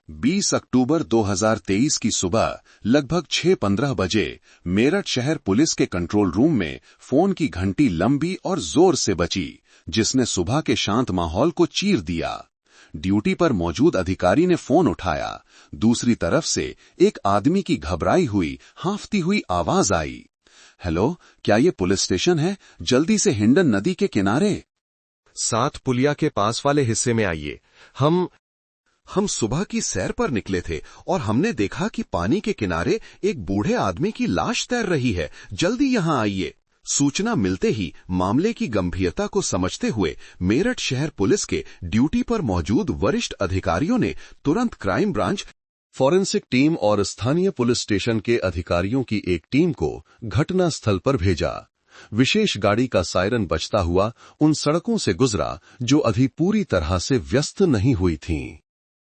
20 अक्टूबर 2023 की सुबह लगभग 6:15 बजे मेरठ शहर पुलिस के कंट्रोल रूम में फोन की घंटी लंबी और जोर से बजी, जिसने सुबह के शांत माहौल को चीर दिया। ड्यूटी पर मौजूद अधिकारी ने फोन उठाया। दूसरी तरफ से एक आदमी की घबराई हुई, हांफती हुई आवाज आई। हेलो, क्या ये पुलिस स्टेशन है? जल्दी से हिंडन नदी के किनारे 7 पुलिया के पास वाले हिस्से में आइए। हम सुबह की सैर पर निकले थे और हमने देखा कि पानी के किनारे एक बूढ़े आदमी की लाश तैर रही है। जल्दी यहां आइए। सूचना मिलते ही मामले की गंभीरता को समझते हुए मेरठ शहर पुलिस के ड्यूटी पर मौजूद वरिष्ठ अधिकारियों ने तुरंत क्राइम ब्रांच, फॉरेंसिक टीम और स्थानीय पुलिस स्टेशन के अधिकारियों की एक टीम को घटना स्थल पर भेजा। विशेष गाड़ी का सायरन बजता हुआ उन सड़कों से गुजरा जो अभी पूरी तरह से व्यस्त नहीं हुई थीं,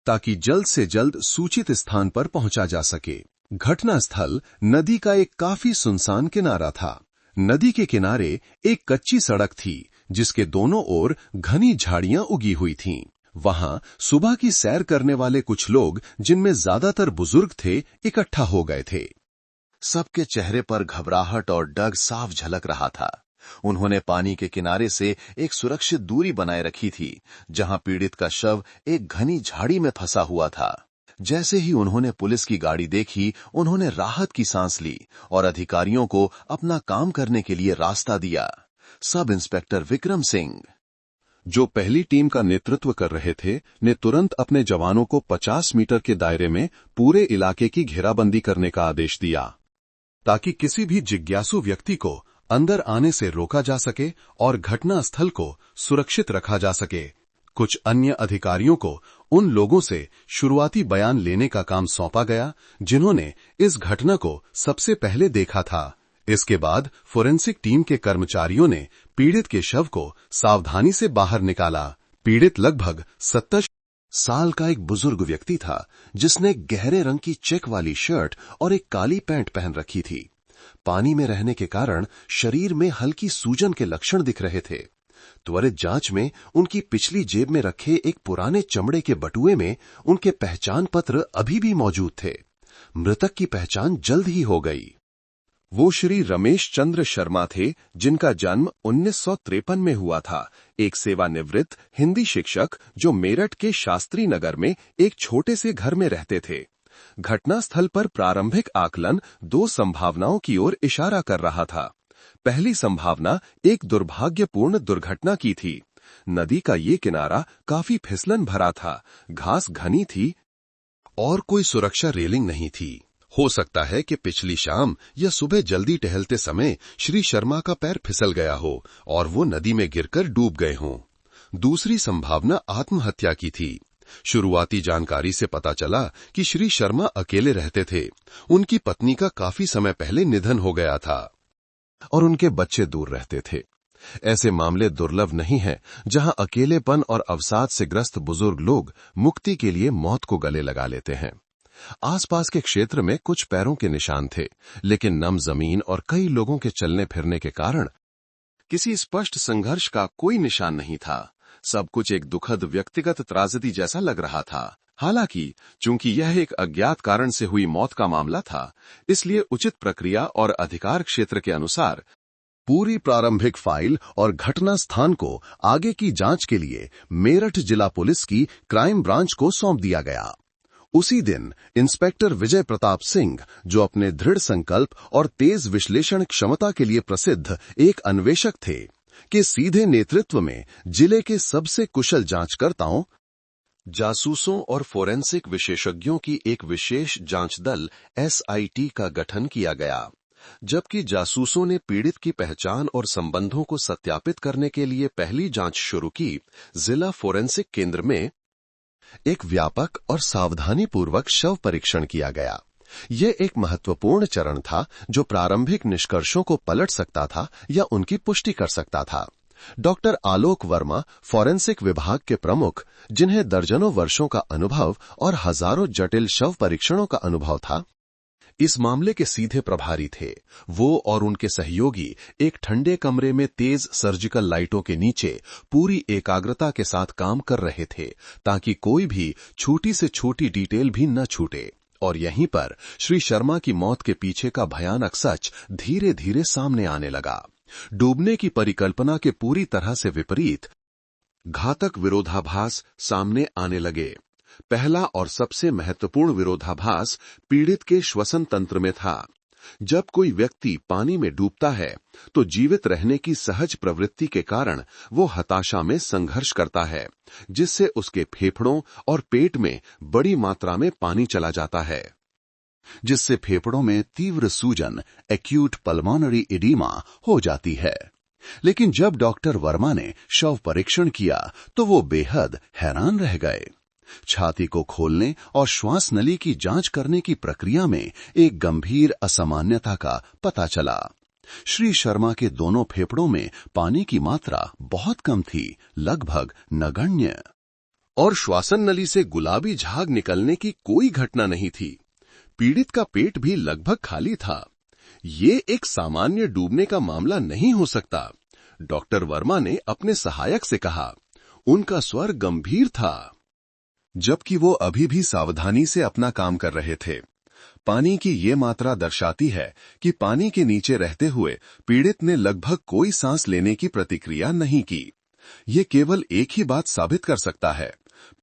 ताकि जल्द से जल्द सूचित स्थान पर पहुंचा जा सके। घटनास्थल नदी का एक काफी सुनसान किनारा था। नदी के किनारे एक कच्ची सड़क थी जिसके दोनों ओर घनी झाड़ियां उगी हुई थीं। वहां सुबह की सैर करने वाले कुछ लोग, जिनमें ज्यादातर बुजुर्ग थे, इकट्ठा हो गए थे। सबके चेहरे पर घबराहट और डर साफ झलक रहा था। उन्होंने पानी के किनारे से एक सुरक्षित दूरी बनाए रखी थी, जहां पीड़ित का शव एक घनी झाड़ी में फंसा हुआ था। जैसे ही उन्होंने पुलिस की गाड़ी देखी, उन्होंने राहत की सांस ली और अधिकारियों को अपना काम करने के लिए रास्ता दिया। सब इंस्पेक्टर विक्रम सिंह, जो पहली टीम का नेतृत्व कर रहे थे, ने तुरंत अपने जवानों को 50 मीटर के दायरे में पूरे इलाके की घेराबंदी करने का आदेश दिया, ताकि किसी भी जिज्ञासु व्यक्ति को अंदर आने से रोका जा सके और घटना स्थल को सुरक्षित रखा जा सके। कुछ अन्य अधिकारियों को उन लोगों से शुरुआती बयान लेने का काम सौंपा गया जिन्होंने इस घटना को सबसे पहले देखा था। इसके बाद फोरेंसिक टीम के कर्मचारियों ने पीड़ित के शव को सावधानी से बाहर निकाला। पीड़ित लगभग 70 साल का एक बुजुर्ग व्यक्ति था, जिसने गहरे रंग की चेक वाली शर्ट और एक काली पैंट पहन रखी थी। पानी में रहने के कारण शरीर में हल्की सूजन के लक्षण दिख रहे थे। त्वरित जांच में उनकी पिछली जेब में रखे एक पुराने चमड़े के बटुए में उनके पहचान पत्र अभी भी मौजूद थे। मृतक की पहचान जल्द ही हो गई। वो श्री रमेश चंद्र शर्मा थे, जिनका जन्म 1953 में हुआ था। एक सेवानिवृत्त हिंदी शिक्षक जो मेरठ के शास्त्री नगर में एक छोटे से घर में रहते थे। घटनास्थल पर प्रारंभिक आकलन 2 संभावनाओं की ओर इशारा कर रहा था। पहली संभावना एक दुर्भाग्यपूर्ण दुर्घटना की थी। नदी का ये किनारा काफी फिसलन भरा था, घास घनी थी और कोई सुरक्षा रेलिंग नहीं थी। हो सकता है कि पिछली शाम या सुबह जल्दी टहलते समय श्री शर्मा का पैर फिसल गया हो और वो नदी में गिरकर डूब गए हों। दूसरी संभावना आत्महत्या की थी। शुरुआती जानकारी से पता चला कि श्री शर्मा अकेले रहते थे। उनकी पत्नी का काफी समय पहले निधन हो गया था और उनके बच्चे दूर रहते थे। ऐसे मामले दुर्लभ नहीं हैं, जहां अकेलेपन और अवसाद से ग्रस्त बुजुर्ग लोग मुक्ति के लिए मौत को गले लगा लेते हैं। आसपास के क्षेत्र में कुछ पैरों के निशान थे, लेकिन नम जमीन और कई लोगों के चलने फिरने के कारण किसी स्पष्ट संघर्ष का कोई निशान नहीं था। सब कुछ एक दुखद व्यक्तिगत त्राजेडी जैसा लग रहा था। हालांकि चूंकि यह एक अज्ञात कारण से हुई मौत का मामला था, इसलिए उचित प्रक्रिया और अधिकार क्षेत्र के अनुसार पूरी प्रारंभिक फाइल और घटना स्थान को आगे की जांच के लिए मेरठ जिला पुलिस की क्राइम ब्रांच को सौंप दिया गया। उसी दिन इंस्पेक्टर विजय प्रताप सिंह, जो अपने दृढ़ संकल्प और तेज विश्लेषण क्षमता के लिए प्रसिद्ध एक अन्वेषक थे, के सीधे नेतृत्व में जिले के सबसे कुशल जांचकर्ताओं, जासूसों और फोरेंसिक विशेषज्ञों की एक विशेष जांच दल SIT का गठन किया गया। जबकि जासूसों ने पीड़ित की पहचान और संबंधों को सत्यापित करने के लिए पहली जांच शुरू की, जिला फोरेंसिक केंद्र में एक व्यापक और सावधानीपूर्वक शव परीक्षण किया गया। यह एक महत्वपूर्ण चरण था जो प्रारंभिक निष्कर्षों को पलट सकता था या उनकी पुष्टि कर सकता था। डॉक्टर आलोक वर्मा, फॉरेंसिक विभाग के प्रमुख, जिन्हें दर्जनों वर्षों का अनुभव और हजारों जटिल शव परीक्षणों का अनुभव था, इस मामले के सीधे प्रभारी थे। वो और उनके सहयोगी एक ठंडे कमरे में तेज सर्जिकल लाइटों के नीचे पूरी एकाग्रता के साथ काम कर रहे थे, ताकि कोई भी छोटी से छोटी डिटेल भी न छूटे। और यहीं पर श्री शर्मा की मौत के पीछे का भयानक सच धीरे धीरे सामने आने लगा। डूबने की परिकल्पना के पूरी तरह से विपरीत घातक विरोधाभास सामने आने लगे। पहला और सबसे महत्वपूर्ण विरोधाभास पीड़ित के श्वसन तंत्र में था। जब कोई व्यक्ति पानी में डूबता है तो जीवित रहने की सहज प्रवृत्ति के कारण वो हताशा में संघर्ष करता है, जिससे उसके फेफड़ों और पेट में बड़ी मात्रा में पानी चला जाता है, जिससे फेफड़ों में तीव्र सूजन एक्यूट पल्मोनरी एडिमा हो जाती है। लेकिन जब डॉक्टर वर्मा ने शव परीक्षण किया तो वो बेहद हैरान रह गए। छाती को खोलने और श्वास नली की जांच करने की प्रक्रिया में एक गंभीर असामान्यता का पता चला। श्री शर्मा के दोनों फेफड़ों में पानी की मात्रा बहुत कम थी, लगभग नगण्य, और श्वासन नली से गुलाबी झाग निकलने की कोई घटना नहीं थी। पीड़ित का पेट भी लगभग खाली था। ये एक सामान्य डूबने का मामला नहीं हो सकता, डॉक्टर वर्मा ने अपने सहायक से कहा। उनका स्वर गंभीर था, जबकि वो अभी भी सावधानी से अपना काम कर रहे थे। पानी की ये मात्रा दर्शाती है कि पानी के नीचे रहते हुए पीड़ित ने लगभग कोई सांस लेने की प्रतिक्रिया नहीं की। ये केवल एक ही बात साबित कर सकता है,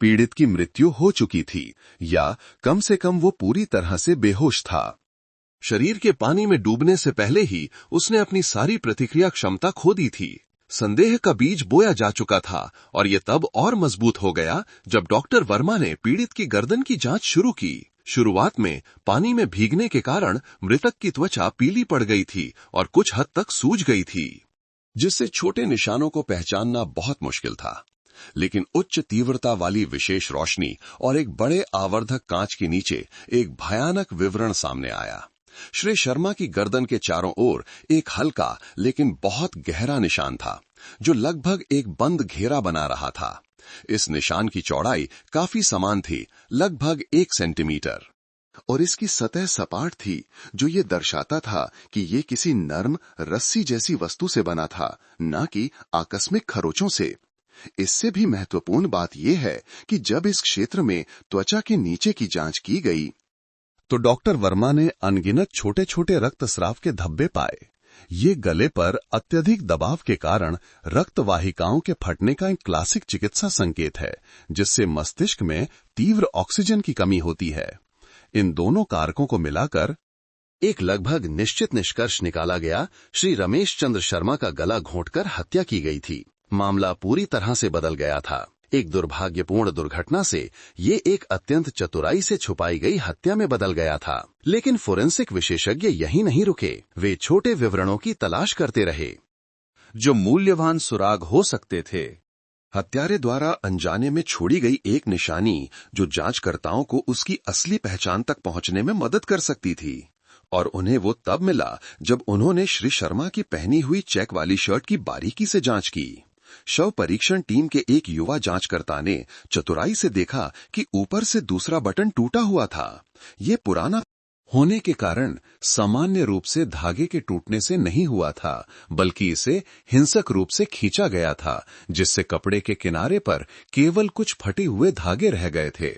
पीड़ित की मृत्यु हो चुकी थी, या कम से कम वो पूरी तरह से बेहोश था। शरीर के पानी में डूबने से पहले ही उसने अपनी सारी प्रतिक्रिया क्षमता खो दी थी। संदेह का बीज बोया जा चुका था, और यह तब और मजबूत हो गया जब डॉक्टर वर्मा ने पीड़ित की गर्दन की जांच शुरू की। शुरुआत में पानी में भीगने के कारण मृतक की त्वचा पीली पड़ गई थी और कुछ हद तक सूज गई थी, जिससे छोटे निशानों को पहचानना बहुत मुश्किल था। लेकिन उच्च तीव्रता वाली विशेष रोशनी और एक बड़े आवर्धक कांच के नीचे एक भयानक विवरण सामने आया। श्री शर्मा की गर्दन के चारों ओर एक हल्का लेकिन बहुत गहरा निशान था, जो लगभग एक बंद घेरा बना रहा था। इस निशान की चौड़ाई काफी समान थी, लगभग 1 सेंटीमीटर, और इसकी सतह सपाट थी, जो ये दर्शाता था कि ये किसी नर्म रस्सी जैसी वस्तु से बना था, न कि आकस्मिक खरोंचों से। इससे भी महत्वपूर्ण बात यह है कि जब इस क्षेत्र में त्वचा के नीचे की जांच की गई तो डॉक्टर वर्मा ने अनगिनत छोटे छोटे रक्तस्राव के धब्बे पाए। ये गले पर अत्यधिक दबाव के कारण रक्त वाहिकाओं के फटने का एक क्लासिक चिकित्सा संकेत है, जिससे मस्तिष्क में तीव्र ऑक्सीजन की कमी होती है। इन दोनों कारकों को मिलाकर एक लगभग निश्चित निष्कर्ष निकाला गया। श्री रमेश चंद्र शर्मा का गला घोंटकर हत्या की गई थी। मामला पूरी तरह से बदल गया था। एक दुर्भाग्यपूर्ण दुर्घटना से ये एक अत्यंत चतुराई से छुपाई गई हत्या में बदल गया था। लेकिन फोरेंसिक विशेषज्ञ यहीं नहीं रुके। वे छोटे विवरणों की तलाश करते रहे, जो मूल्यवान सुराग हो सकते थे। हत्यारे द्वारा अनजाने में छोड़ी गई एक निशानी, जो जांचकर्ताओं को उसकी असली पहचान तक पहुंचने में मदद कर सकती थी। और उन्हें वो तब मिला जब उन्होंने श्री शर्मा की पहनी हुई चेक वाली शर्ट की बारीकी से जांच की। शव परीक्षण टीम के एक युवा जांचकर्ता ने चतुराई से देखा कि ऊपर से दूसरा बटन टूटा हुआ था। ये पुराना होने के कारण सामान्य रूप से धागे के टूटने से नहीं हुआ था, बल्कि इसे हिंसक रूप से खींचा गया था, जिससे कपड़े के किनारे पर केवल कुछ फटे हुए धागे रह गए थे।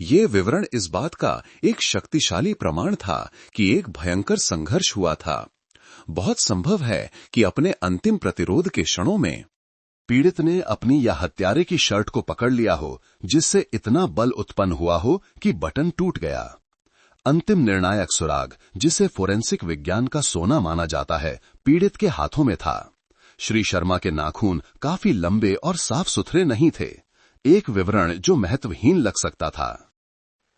ये विवरण इस बात का एक शक्तिशाली प्रमाण था कि एक भयंकर संघर्ष हुआ था। बहुत संभव है कि अपने अंतिम प्रतिरोध के क्षणों में पीड़ित ने अपनी या हत्यारे की शर्ट को पकड़ लिया हो, जिससे इतना बल उत्पन्न हुआ हो कि बटन टूट गया। अंतिम निर्णायक सुराग, जिसे फोरेंसिक विज्ञान का सोना माना जाता है, पीड़ित के हाथों में था। श्री शर्मा के नाखून काफी लंबे और साफ सुथरे नहीं थे, एक विवरण जो महत्वहीन लग सकता था,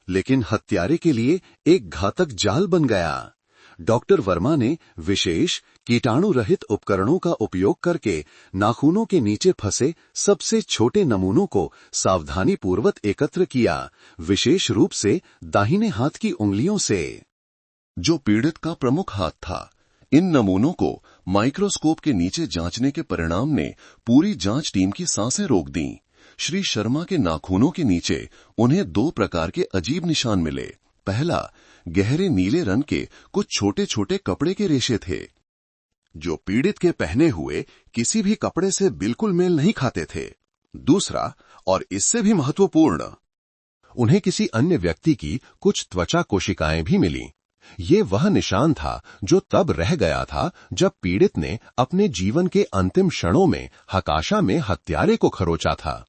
लेकिन हत्यारे के लिए एक घातक जाल बन गया। डॉक्टर वर्मा ने विशेष कीटाणु रहित उपकरणों का उपयोग करके नाखूनों के नीचे फंसे सबसे छोटे नमूनों को सावधानी पूर्वक एकत्र किया, विशेष रूप से दाहिने हाथ की उंगलियों से, जो पीड़ित का प्रमुख हाथ था। इन नमूनों को माइक्रोस्कोप के नीचे जांचने के परिणाम ने पूरी जांच टीम की सांसें रोक दी। श्री शर्मा के नाखूनों के नीचे उन्हें 2 प्रकार के अजीब निशान मिले। पहला गहरे नीले रंग के कुछ छोटे छोटे कपड़े के रेशे थे, जो पीड़ित के पहने हुए किसी भी कपड़े से बिल्कुल मेल नहीं खाते थे। दूसरा, और इससे भी महत्वपूर्ण, उन्हें किसी अन्य व्यक्ति की कुछ त्वचा कोशिकाएं भी मिलीं। ये वह निशान था जो तब रह गया था जब पीड़ित ने अपने जीवन के अंतिम क्षणों में हताशा में हत्यारे को खरोचा था।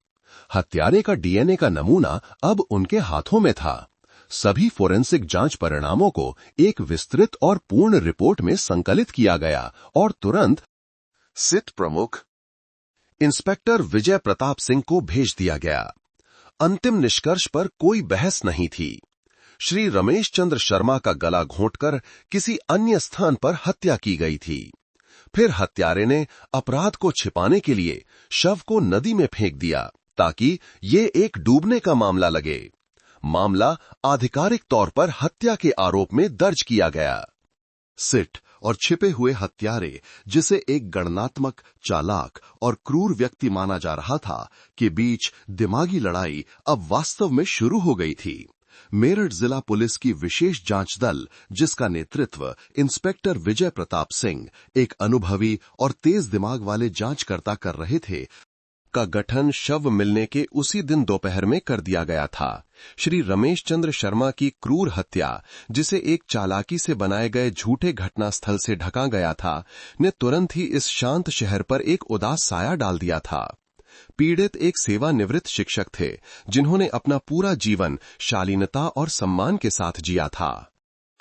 हत्यारे का डीएनए का नमूना अब उनके हाथों में था। सभी फोरेंसिक जांच परिणामों को एक विस्तृत और पूर्ण रिपोर्ट में संकलित किया गया और तुरंत सिट प्रमुख इंस्पेक्टर विजय प्रताप सिंह को भेज दिया गया। अंतिम निष्कर्ष पर कोई बहस नहीं थी। श्री रमेश चंद्र शर्मा का गला घोंटकर किसी अन्य स्थान पर हत्या की गई थी। फिर हत्यारे ने अपराध को छिपाने के लिए शव को नदी में फेंक दिया ताकि ये एक डूबने का मामला लगे। मामला आधिकारिक तौर पर हत्या के आरोप में दर्ज किया गया। सिट और छिपे हुए हत्यारे, जिसे एक गणनात्मक, चालाक और क्रूर व्यक्ति माना जा रहा था, के बीच दिमागी लड़ाई अब वास्तव में शुरू हो गई थी। मेरठ जिला पुलिस की विशेष जांच दल, जिसका नेतृत्व इंस्पेक्टर विजय प्रताप सिंह, एक अनुभवी और तेज दिमाग वाले जांचकर्ता कर रहे थे, का गठन शव मिलने के उसी दिन दोपहर में कर दिया गया था। श्री रमेश चंद्र शर्मा की क्रूर हत्या, जिसे एक चालाकी से बनाए गए झूठे घटनास्थल से ढका गया था, ने तुरंत ही इस शांत शहर पर एक उदास साया डाल दिया था। पीड़ित एक सेवानिवृत्त शिक्षक थे, जिन्होंने अपना पूरा जीवन शालीनता और सम्मान के साथ जिया था,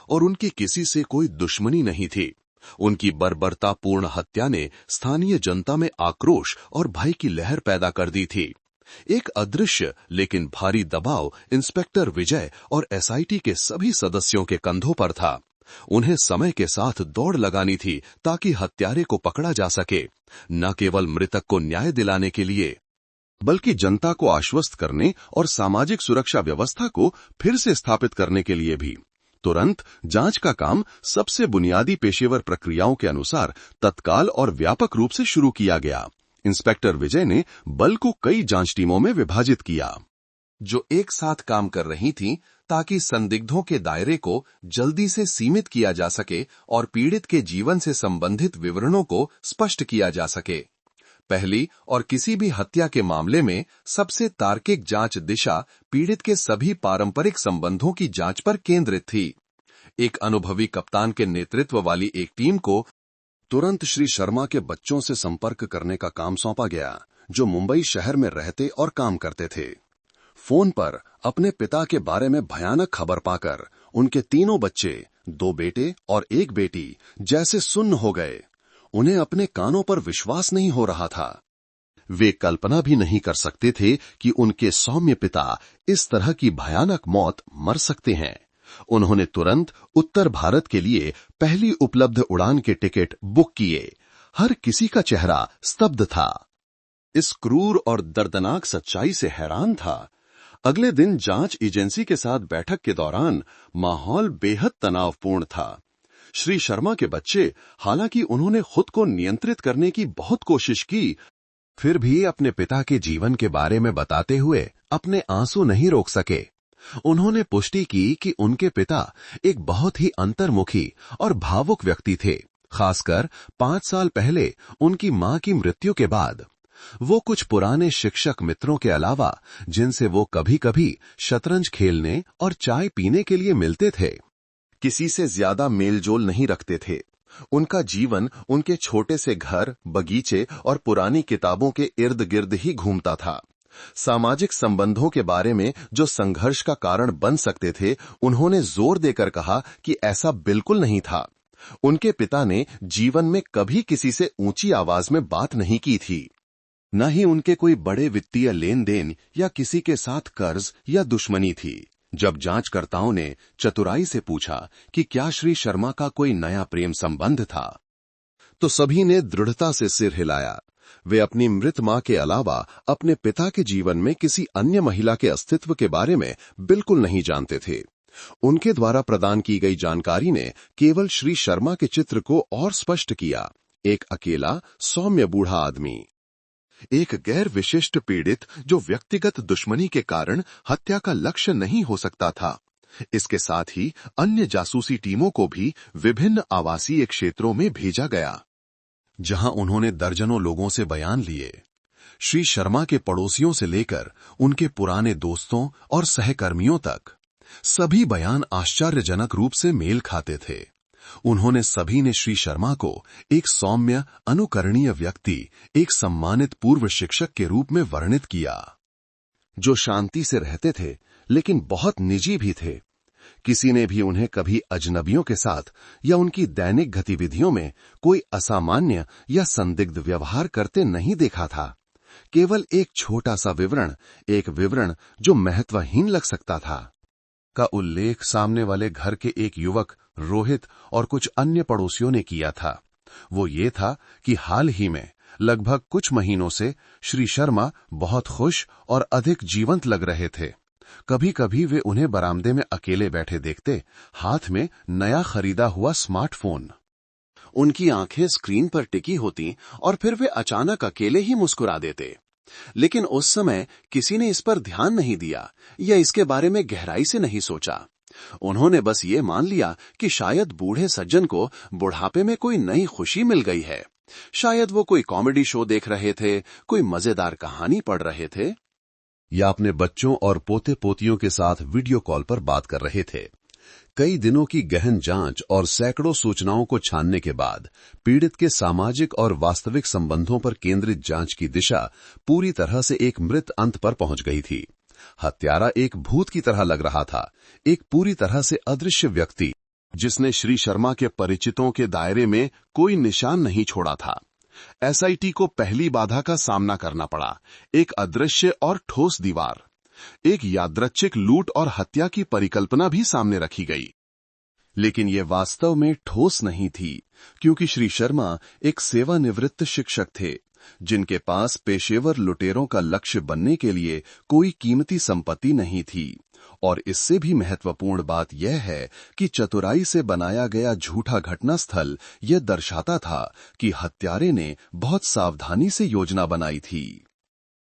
और उनकी किसी से कोई दुश्मनी नहीं थी। उनकी बर्बरतापूर्ण हत्या ने स्थानीय जनता में आक्रोश और भय की लहर पैदा कर दी थी। एक अदृश्य लेकिन भारी दबाव इंस्पेक्टर विजय और एसआईटी के सभी सदस्यों के कंधों पर था। उन्हें समय के साथ दौड़ लगानी थी ताकि हत्यारे को पकड़ा जा सके, न केवल मृतक को न्याय दिलाने के लिए, बल्कि जनता को आश्वस्त करने और सामाजिक सुरक्षा व्यवस्था को फिर से स्थापित करने के लिए भी। तुरंत जांच का काम सबसे बुनियादी पेशेवर प्रक्रियाओं के अनुसार तत्काल और व्यापक रूप से शुरू किया गया। इंस्पेक्टर विजय ने बल को कई जांच टीमों में विभाजित किया, जो एक साथ काम कर रही थीं, ताकि संदिग्धों के दायरे को जल्दी से सीमित किया जा सके और पीड़ित के जीवन से संबंधित विवरणों को स्पष्ट किया जा सके। पहली और किसी भी हत्या के मामले में सबसे तार्किक जांच दिशा पीड़ित के सभी पारंपरिक संबंधों की जांच पर केंद्रित थी। एक अनुभवी कप्तान के नेतृत्व वाली एक टीम को तुरंत श्री शर्मा के बच्चों से संपर्क करने का काम सौंपा गया, जो मुंबई शहर में रहते और काम करते थे। फोन पर अपने पिता के बारे में भयानक खबर पाकर उनके तीनों बच्चे, 2 बेटे और 1 बेटी, जैसे सुन्न हो गए। उन्हें अपने कानों पर विश्वास नहीं हो रहा था। वे कल्पना भी नहीं कर सकते थे कि उनके सौम्य पिता इस तरह की भयानक मौत मर सकते हैं। उन्होंने तुरंत उत्तर भारत के लिए पहली उपलब्ध उड़ान के टिकट बुक किए। हर किसी का चेहरा स्तब्ध था, इस क्रूर और दर्दनाक सच्चाई से हैरान था। अगले दिन जांच एजेंसी के साथ बैठक के दौरान माहौल बेहद तनावपूर्ण था। श्री शर्मा के बच्चे, हालांकि उन्होंने खुद को नियंत्रित करने की बहुत कोशिश की, फिर भी अपने पिता के जीवन के बारे में बताते हुए अपने आंसू नहीं रोक सके। उन्होंने पुष्टि की कि उनके पिता एक बहुत ही अंतर्मुखी और भावुक व्यक्ति थे, खासकर 5 साल पहले उनकी मां की मृत्यु के बाद। वो कुछ पुराने शिक्षक मित्रों के अलावा, जिनसे वो कभी-कभी शतरंज खेलने और चाय पीने के लिए मिलते थे, किसी से ज्यादा मेलजोल नहीं रखते थे। उनका जीवन उनके छोटे से घर, बगीचे और पुरानी किताबों के इर्द गिर्द ही घूमता था। सामाजिक संबंधों के बारे में जो संघर्ष का कारण बन सकते थे, उन्होंने जोर देकर कहा कि ऐसा बिल्कुल नहीं था। उनके पिता ने जीवन में कभी किसी से ऊंची आवाज में बात नहीं की थी, न ही उनके कोई बड़े वित्तीय लेन देन या किसी के साथ कर्ज या दुश्मनी थी। जब जांचकर्ताओं ने चतुराई से पूछा कि क्या श्री शर्मा का कोई नया प्रेम संबंध था, तो सभी ने दृढ़ता से सिर हिलाया। वे अपनी मृत मां के अलावा अपने पिता के जीवन में किसी अन्य महिला के अस्तित्व के बारे में बिल्कुल नहीं जानते थे। उनके द्वारा प्रदान की गई जानकारी ने केवल श्री शर्मा के चित्र को और स्पष्ट किया। एक अकेला, सौम्य बूढ़ा आदमी, एक गैर विशिष्ट पीड़ित जो व्यक्तिगत दुश्मनी के कारण हत्या का लक्ष्य नहीं हो सकता था। इसके साथ ही अन्य जासूसी टीमों को भी विभिन्न आवासीय क्षेत्रों में भेजा गया, जहां उन्होंने दर्जनों लोगों से बयान लिए। श्री शर्मा के पड़ोसियों से लेकर उनके पुराने दोस्तों और सहकर्मियों तक सभी बयान आश्चर्यजनक रूप से मेल खाते थे। उन्होंने सभी ने श्री शर्मा को एक सौम्य, अनुकरणीय व्यक्ति, एक सम्मानित पूर्व शिक्षक के रूप में वर्णित किया, जो शांति से रहते थे लेकिन बहुत निजी भी थे। किसी ने भी उन्हें कभी अजनबियों के साथ या उनकी दैनिक गतिविधियों में कोई असामान्य या संदिग्ध व्यवहार करते नहीं देखा था। केवल एक छोटा सा विवरण, एक विवरण जो महत्वहीन लग सकता था, का उल्लेख सामने वाले घर के एक युवक रोहित और कुछ अन्य पड़ोसियों ने किया था। वो ये था कि हाल ही में लगभग कुछ महीनों से श्री शर्मा बहुत खुश और अधिक जीवंत लग रहे थे। कभी कभी वे उन्हें बरामदे में अकेले बैठे देखते, हाथ में नया खरीदा हुआ स्मार्टफोन। उनकी आंखें स्क्रीन पर टिकी होती और फिर वे अचानक अकेले ही मुस्कुरा देते। लेकिन उस समय किसी ने इस पर ध्यान नहीं दिया या इसके बारे में गहराई से नहीं सोचा। उन्होंने बस ये मान लिया कि शायद बूढ़े सज्जन को बुढ़ापे में कोई नई खुशी मिल गई है। शायद वो कोई कॉमेडी शो देख रहे थे, कोई मजेदार कहानी पढ़ रहे थे, या अपने बच्चों और पोते पोतियों के साथ वीडियो कॉल पर बात कर रहे थे। कई दिनों की गहन जांच और सैकड़ों सूचनाओं को छानने के बाद पीड़ित के सामाजिक और वास्तविक संबंधों पर केंद्रित जांच की दिशा पूरी तरह से एक मृत अंत पर पहुंच गई थी। हत्यारा एक भूत की तरह लग रहा था, एक पूरी तरह से अदृश्य व्यक्ति जिसने श्री शर्मा के परिचितों के दायरे में कोई निशान नहीं छोड़ा था। एसआईटी को पहली बाधा का सामना करना पड़ा, एक अदृश्य और ठोस दीवार। एक यादृच्छिक लूट और हत्या की परिकल्पना भी सामने रखी गई, लेकिन यह वास्तव में ठोस नहीं थी, क्योंकि श्री शर्मा एक सेवानिवृत्त शिक्षक थे जिनके पास पेशेवर लुटेरों का लक्ष्य बनने के लिए कोई कीमती संपत्ति नहीं थी। और इससे भी महत्वपूर्ण बात यह है कि चतुराई से बनाया गया झूठा घटनास्थल यह दर्शाता था कि हत्यारे ने बहुत सावधानी से योजना बनाई थी,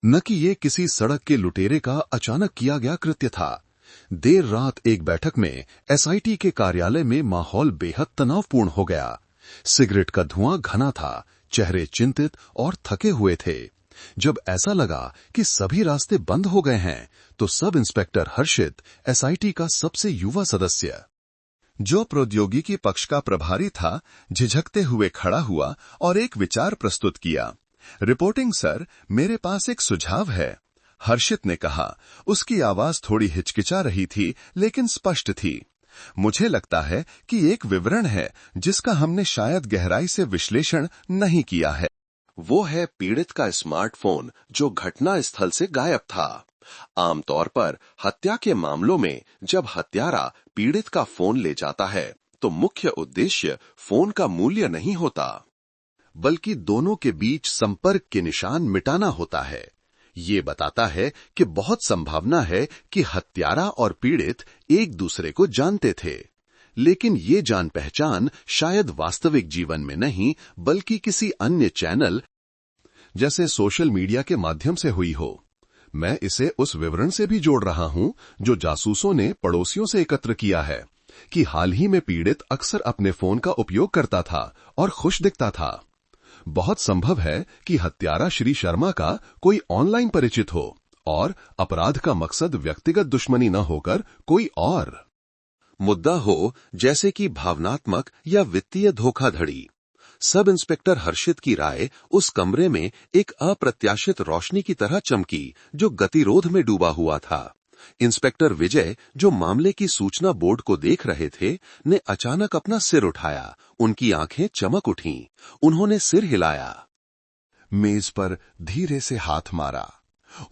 न कि ये किसी सड़क के लुटेरे का अचानक किया गया कृत्य था। देर रात एक बैठक में एसआईटी के कार्यालय में माहौल बेहद तनावपूर्ण हो गया। सिगरेट का धुआं घना था, चेहरे चिंतित और थके हुए थे। जब ऐसा लगा कि सभी रास्ते बंद हो गए हैं, तो सब इंस्पेक्टर हर्षित, एसआईटी का सबसे युवा सदस्य, जो प्रौद्योगिकी पक्ष का प्रभारी था, झिझकते हुए खड़ा हुआ और एक विचार प्रस्तुत किया। रिपोर्टिंग सर, मेरे पास एक सुझाव है, हर्षित ने कहा। उसकी आवाज थोड़ी हिचकिचा रही थी, लेकिन स्पष्ट थी। मुझे लगता है कि एक विवरण है जिसका हमने शायद गहराई से विश्लेषण नहीं किया है। वो है पीड़ित का स्मार्टफोन जो घटना स्थल से गायब था। आमतौर पर हत्या के मामलों में जब हत्यारा पीड़ित का फोन ले जाता है, तो मुख्य उद्देश्य फोन का मूल्य नहीं होता, बल्कि दोनों के बीच संपर्क के निशान मिटाना होता है। ये बताता है कि बहुत संभावना है कि हत्यारा और पीड़ित एक दूसरे को जानते थे, लेकिन ये जान पहचान शायद वास्तविक जीवन में नहीं, बल्कि किसी अन्य चैनल जैसे सोशल मीडिया के माध्यम से हुई हो। मैं इसे उस विवरण से भी जोड़ रहा हूं जो जासूसों ने पड़ोसियों से एकत्र किया है, कि हाल ही में पीड़ित अक्सर अपने फोन का उपयोग करता था और खुश दिखता था। बहुत संभव है कि हत्यारा श्री शर्मा का कोई ऑनलाइन परिचित हो और अपराध का मकसद व्यक्तिगत दुश्मनी न होकर कोई और मुद्दा हो, जैसे कि भावनात्मक या वित्तीय धोखाधड़ी। सब इंस्पेक्टर हर्षित की राय उस कमरे में एक अप्रत्याशित रोशनी की तरह चमकी जो गतिरोध में डूबा हुआ था। इंस्पेक्टर विजय, जो मामले की सूचना बोर्ड को देख रहे थे, ने अचानक अपना सिर उठाया। उनकी आंखें चमक उठीं। उन्होंने सिर हिलाया, मेज पर धीरे से हाथ मारा।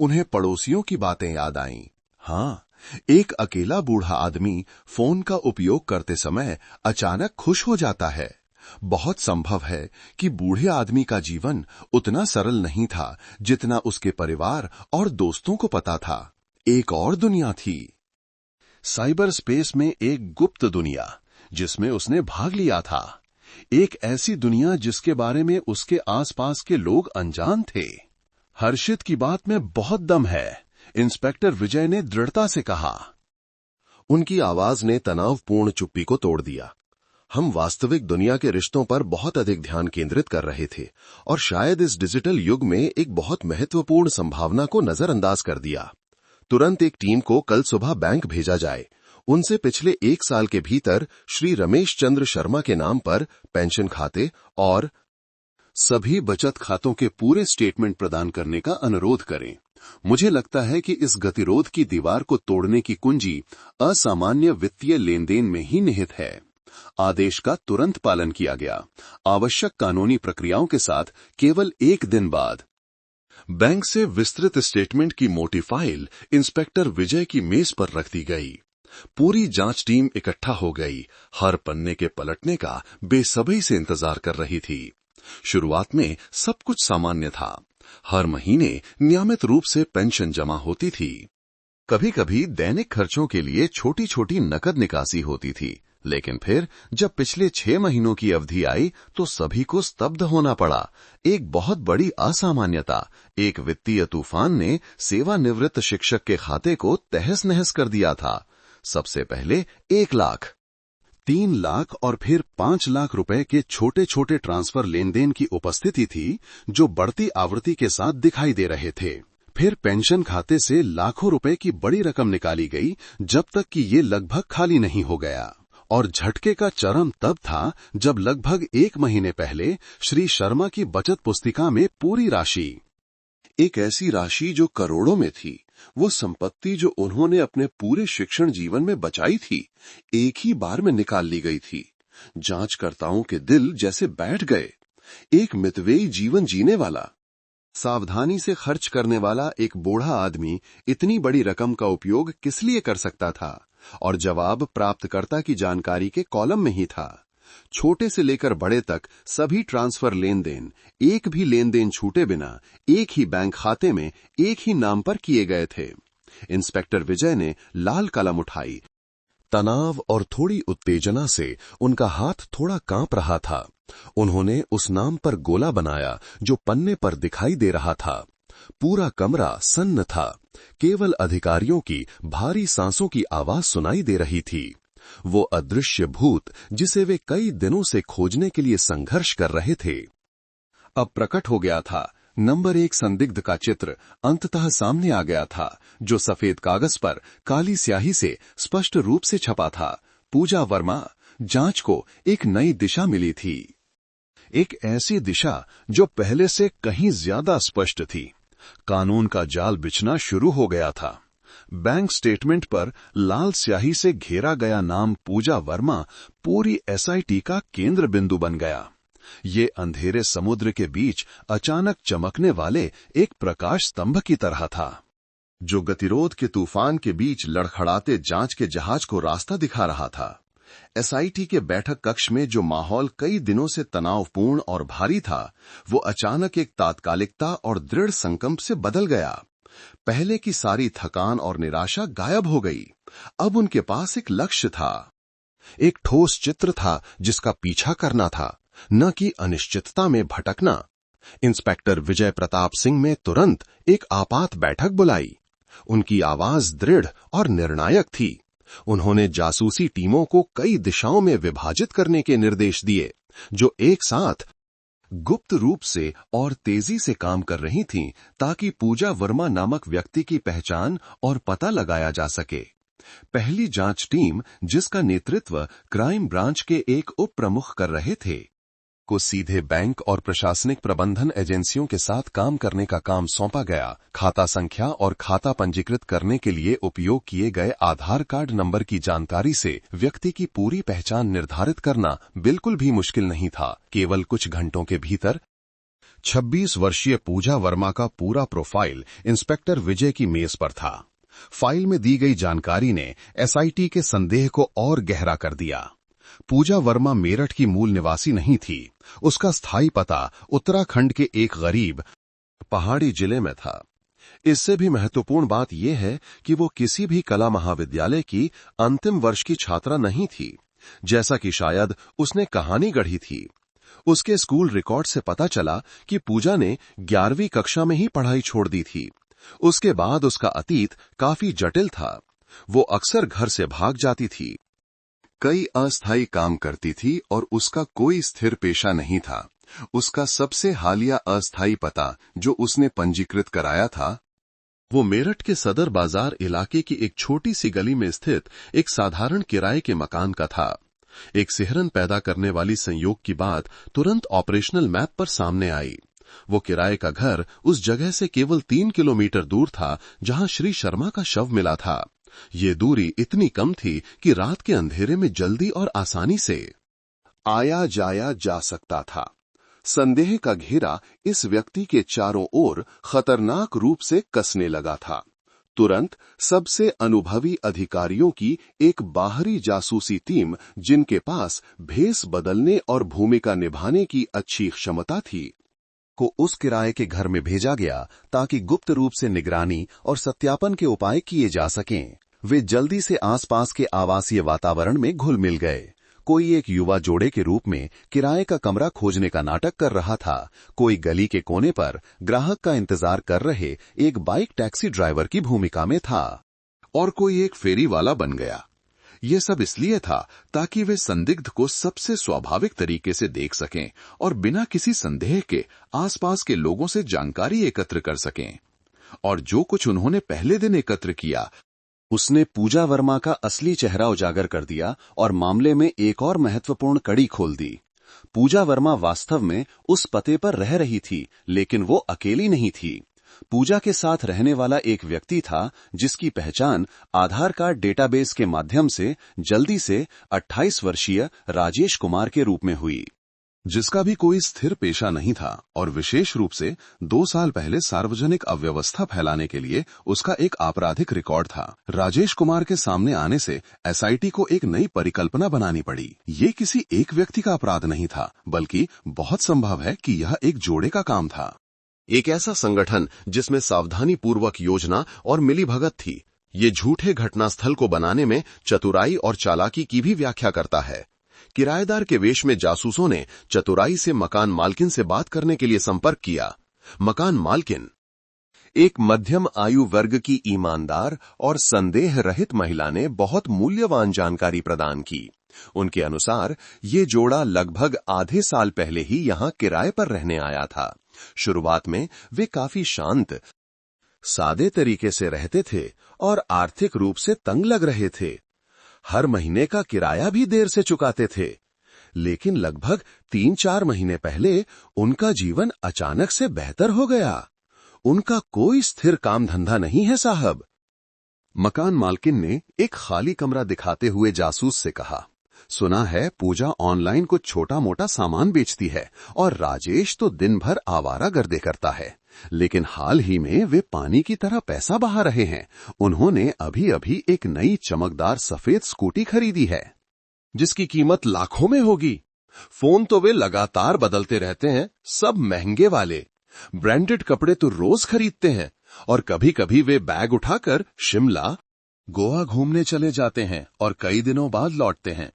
उन्हें पड़ोसियों की बातें याद आईं। हाँ, एक अकेला बूढ़ा आदमी फोन का उपयोग करते समय अचानक खुश हो जाता है। बहुत संभव है कि बूढ़े आदमी का जीवन उतना सरल नहीं था जितना उसके परिवार और दोस्तों को पता था। एक और दुनिया थी, साइबर स्पेस में एक गुप्त दुनिया जिसमें उसने भाग लिया था। एक ऐसी दुनिया जिसके बारे में उसके आसपास के लोग अनजान थे। हर्षित की बात में बहुत दम है, इंस्पेक्टर विजय ने दृढ़ता से कहा। उनकी आवाज ने तनावपूर्ण चुप्पी को तोड़ दिया। हम वास्तविक दुनिया के रिश्तों पर बहुत अधिक ध्यान केंद्रित कर रहे थे और शायद इस डिजिटल युग में एक बहुत महत्वपूर्ण संभावना को नजरअंदाज कर दिया। तुरंत एक टीम को कल सुबह बैंक भेजा जाए। उनसे पिछले 1 साल के भीतर श्री रमेश चंद्र शर्मा के नाम पर पेंशन खाते और सभी बचत खातों के पूरे स्टेटमेंट प्रदान करने का अनुरोध करें। मुझे लगता है कि इस गतिरोध की दीवार को तोड़ने की कुंजी असामान्य वित्तीय लेनदेन में ही निहित है। आदेश का तुरंत पालन किया गया। आवश्यक कानूनी प्रक्रियाओं के साथ केवल 1 दिन बाद बैंक से विस्तृत स्टेटमेंट की मोटी फाइल इंस्पेक्टर विजय की मेज पर रख दी गई। पूरी जांच टीम इकट्ठा हो गई, हर पन्ने के पलटने का बेसब्री से इंतजार कर रही थी। शुरुआत में सब कुछ सामान्य था। हर महीने नियमित रूप से पेंशन जमा होती थी। कभी कभी दैनिक खर्चों के लिए छोटी छोटी नकद निकासी होती थी, लेकिन फिर जब पिछले 6 महीनों की अवधि आई तो सभी को स्तब्ध होना पड़ा। एक बहुत बड़ी असामान्यता, एक वित्तीय तूफान ने सेवानिवृत्त शिक्षक के खाते को तहस नहस कर दिया था। सबसे पहले 1 लाख, 3 लाख और फिर 5 लाख रुपए के छोटे छोटे ट्रांसफर लेनदेन की उपस्थिति थी, जो बढ़ती आवृत्ति के साथ दिखाई दे रहे थे। फिर पेंशन खाते से लाखों रुपए की बड़ी रकम निकाली गई, जब तक कि ये लगभग खाली नहीं हो गया। और झटके का चरम तब था जब लगभग 1 महीने पहले श्री शर्मा की बचत पुस्तिका में पूरी राशि, एक ऐसी राशि जो करोड़ों में थी, वो संपत्ति जो उन्होंने अपने पूरे शिक्षण जीवन में बचाई थी, एक ही बार में निकाल ली गई थी। जांचकर्ताओं के दिल जैसे बैठ गए। एक मितव्ययी जीवन जीने वाला, सावधानी से खर्च करने वाला एक बूढ़ा आदमी इतनी बड़ी रकम का उपयोग किस लिए कर सकता था? और जवाब प्राप्तकर्ता की जानकारी के कॉलम में ही था। छोटे से लेकर बड़े तक सभी ट्रांसफर लेनदेन, एक भी लेनदेन छूटे बिना एक ही बैंक खाते में एक ही नाम पर किए गए थे। इंस्पेक्टर विजय ने लाल कलम उठाई। तनाव और थोड़ी उत्तेजना से उनका हाथ थोड़ा कांप रहा था। उन्होंने उस नाम पर गोला बनाया जो पन्ने पर दिखाई दे रहा था। पूरा कमरा सन्न था। केवल अधिकारियों की भारी सांसों की आवाज सुनाई दे रही थी। वो अदृश्य भूत जिसे वे कई दिनों से खोजने के लिए संघर्ष कर रहे थे, अब प्रकट हो गया था। नंबर 1 संदिग्ध का चित्र अंततः सामने आ गया था, जो सफेद कागज पर काली स्याही से स्पष्ट रूप से छपा था। पूजा वर्मा। जांच को एक नई दिशा मिली थी, एक ऐसी दिशा जो पहले से कहीं ज्यादा स्पष्ट थी। कानून का जाल बिछना शुरू हो गया था। बैंक स्टेटमेंट पर लाल स्याही से घेरा गया नाम पूजा वर्मा पूरी एसआईटी का केंद्र बिंदु बन गया। ये अंधेरे समुद्र के बीच अचानक चमकने वाले एक प्रकाश स्तंभ की तरह था, जो गतिरोध के तूफान के बीच लड़खड़ाते जांच के जहाज को रास्ता दिखा रहा था। एसआईटी के बैठक कक्ष में जो माहौल कई दिनों से तनावपूर्ण और भारी था, वो अचानक एक तात्कालिकता और दृढ़ संकल्प से बदल गया। पहले की सारी थकान और निराशा गायब हो गई। अब उनके पास एक लक्ष्य था, एक ठोस चित्र था जिसका पीछा करना था, न कि अनिश्चितता में भटकना। इंस्पेक्टर विजय प्रताप सिंह ने तुरंत एक आपात बैठक बुलाई। उनकी आवाज दृढ़ और निर्णायक थी। उन्होंने जासूसी टीमों को कई दिशाओं में विभाजित करने के निर्देश दिए, जो एक साथ गुप्त रूप से और तेजी से काम कर रही थीं, ताकि पूजा वर्मा नामक व्यक्ति की पहचान और पता लगाया जा सके। पहली जांच टीम, जिसका नेतृत्व क्राइम ब्रांच के एक उप प्रमुख कर रहे थे, को सीधे बैंक और प्रशासनिक प्रबंधन एजेंसियों के साथ काम करने का काम सौंपा गया। खाता संख्या और खाता पंजीकृत करने के लिए उपयोग किए गए आधार कार्ड नंबर की जानकारी से व्यक्ति की पूरी पहचान निर्धारित करना बिल्कुल भी मुश्किल नहीं था। केवल कुछ घंटों के भीतर 26 वर्षीय पूजा वर्मा का पूरा प्रोफाइल इंस्पेक्टर विजय की मेज पर था। फाइल में दी गई जानकारी ने एसआईटी के संदेह को और गहरा कर दिया। पूजा वर्मा मेरठ की मूल निवासी नहीं थी। उसका स्थायी पता उत्तराखंड के एक गरीब पहाड़ी जिले में था। इससे भी महत्वपूर्ण बात यह है कि वो किसी भी कला महाविद्यालय की अंतिम वर्ष की छात्रा नहीं थी, जैसा कि शायद उसने कहानी गढ़ी थी। उसके स्कूल रिकॉर्ड से पता चला कि पूजा ने 11वीं कक्षा में ही पढ़ाई छोड़ दी थी। उसके बाद उसका अतीत काफी जटिल था। वो अक्सर घर से भाग जाती थी, कई अस्थायी काम करती थी और उसका कोई स्थिर पेशा नहीं था। उसका सबसे हालिया अस्थायी पता जो उसने पंजीकृत कराया था, वो मेरठ के सदर बाजार इलाके की एक छोटी सी गली में स्थित एक साधारण किराए के मकान का था। एक सिहरन पैदा करने वाली संयोग की बात तुरंत ऑपरेशनल मैप पर सामने आई। वो किराए का घर उस जगह से केवल 3 किलोमीटर दूर था जहां श्री शर्मा का शव मिला था। ये दूरी इतनी कम थी कि रात के अंधेरे में जल्दी और आसानी से आया जाया जा सकता था। संदेह का घेरा इस व्यक्ति के चारों ओर खतरनाक रूप से कसने लगा था। तुरंत सबसे अनुभवी अधिकारियों की एक बाहरी जासूसी टीम, जिनके पास भेस बदलने और भूमिका निभाने की अच्छी क्षमता थी, को उस किराए के घर में भेजा गया ताकि गुप्त रूप से निगरानी और सत्यापन के उपाय किए जा सकें। वे जल्दी से आसपास के आवासीय वातावरण में घुल मिल गए। कोई एक युवा जोड़े के रूप में किराए का कमरा खोजने का नाटक कर रहा था, कोई गली के कोने पर ग्राहक का इंतजार कर रहे एक बाइक टैक्सी ड्राइवर की भूमिका में था, और कोई एक फेरी वाला बन गया। ये सब इसलिए था ताकि वे संदिग्ध को सबसे स्वाभाविक तरीके से देख सकें और बिना किसी संदेह के आसपास के लोगों से जानकारी एकत्र कर सकें। और जो कुछ उन्होंने पहले दिन एकत्र किया, उसने पूजा वर्मा का असली चेहरा उजागर कर दिया और मामले में एक और महत्वपूर्ण कड़ी खोल दी। पूजा वर्मा वास्तव में उस पते पर रह रही थी, लेकिन वो अकेली नहीं थी। पूजा के साथ रहने वाला एक व्यक्ति था जिसकी पहचान आधार कार्ड डेटाबेस के माध्यम से जल्दी से 28 वर्षीय राजेश कुमार के रूप में हुई, जिसका भी कोई स्थिर पेशा नहीं था और विशेष रूप से 2 साल पहले सार्वजनिक अव्यवस्था फैलाने के लिए उसका एक आपराधिक रिकॉर्ड था। राजेश कुमार के सामने आने से एसआईटी को एक नई परिकल्पना बनानी पड़ी। ये किसी एक व्यक्ति का अपराध नहीं था, बल्कि बहुत संभव है कि यह एक जोड़े का काम था। एक ऐसा संगठन जिसमें सावधानी पूर्वक योजना और मिलीभगत थी। ये झूठे घटनास्थल को बनाने में चतुराई और चालाकी की भी व्याख्या करता है। किराएदार के वेश में जासूसों ने चतुराई से मकान मालकिन से बात करने के लिए संपर्क किया। मकान मालकिन एक मध्यम आयु वर्ग की ईमानदार और संदेह रहित महिला ने बहुत मूल्यवान जानकारी प्रदान की। उनके अनुसार ये जोड़ा लगभग आधे साल पहले ही यहां किराए पर रहने आया था। शुरुआत में वे काफी शांत, सादे तरीके से रहते थे और आर्थिक रूप से तंग लग रहे थे। हर महीने का किराया भी देर से चुकाते थे, लेकिन लगभग 3-4 महीने पहले उनका जीवन अचानक से बेहतर हो गया। उनका कोई स्थिर काम धंधा नहीं है साहब। मकान मालकिन ने एक खाली कमरा दिखाते हुए जासूस से कहा, सुना है पूजा ऑनलाइन कुछ छोटा मोटा सामान बेचती है और राजेश तो दिन भर आवारागर्दी करता है, लेकिन हाल ही में वे पानी की तरह पैसा बहा रहे हैं। उन्होंने अभी अभी एक नई चमकदार सफेद स्कूटी खरीदी है जिसकी कीमत लाखों में होगी। फोन तो वे लगातार बदलते रहते हैं, सब महंगे वाले। ब्रांडेड कपड़े तो रोज खरीदते हैं और कभी कभी वे बैग उठाकर शिमला, गोवा घूमने चले जाते हैं और कई दिनों बाद लौटते हैं।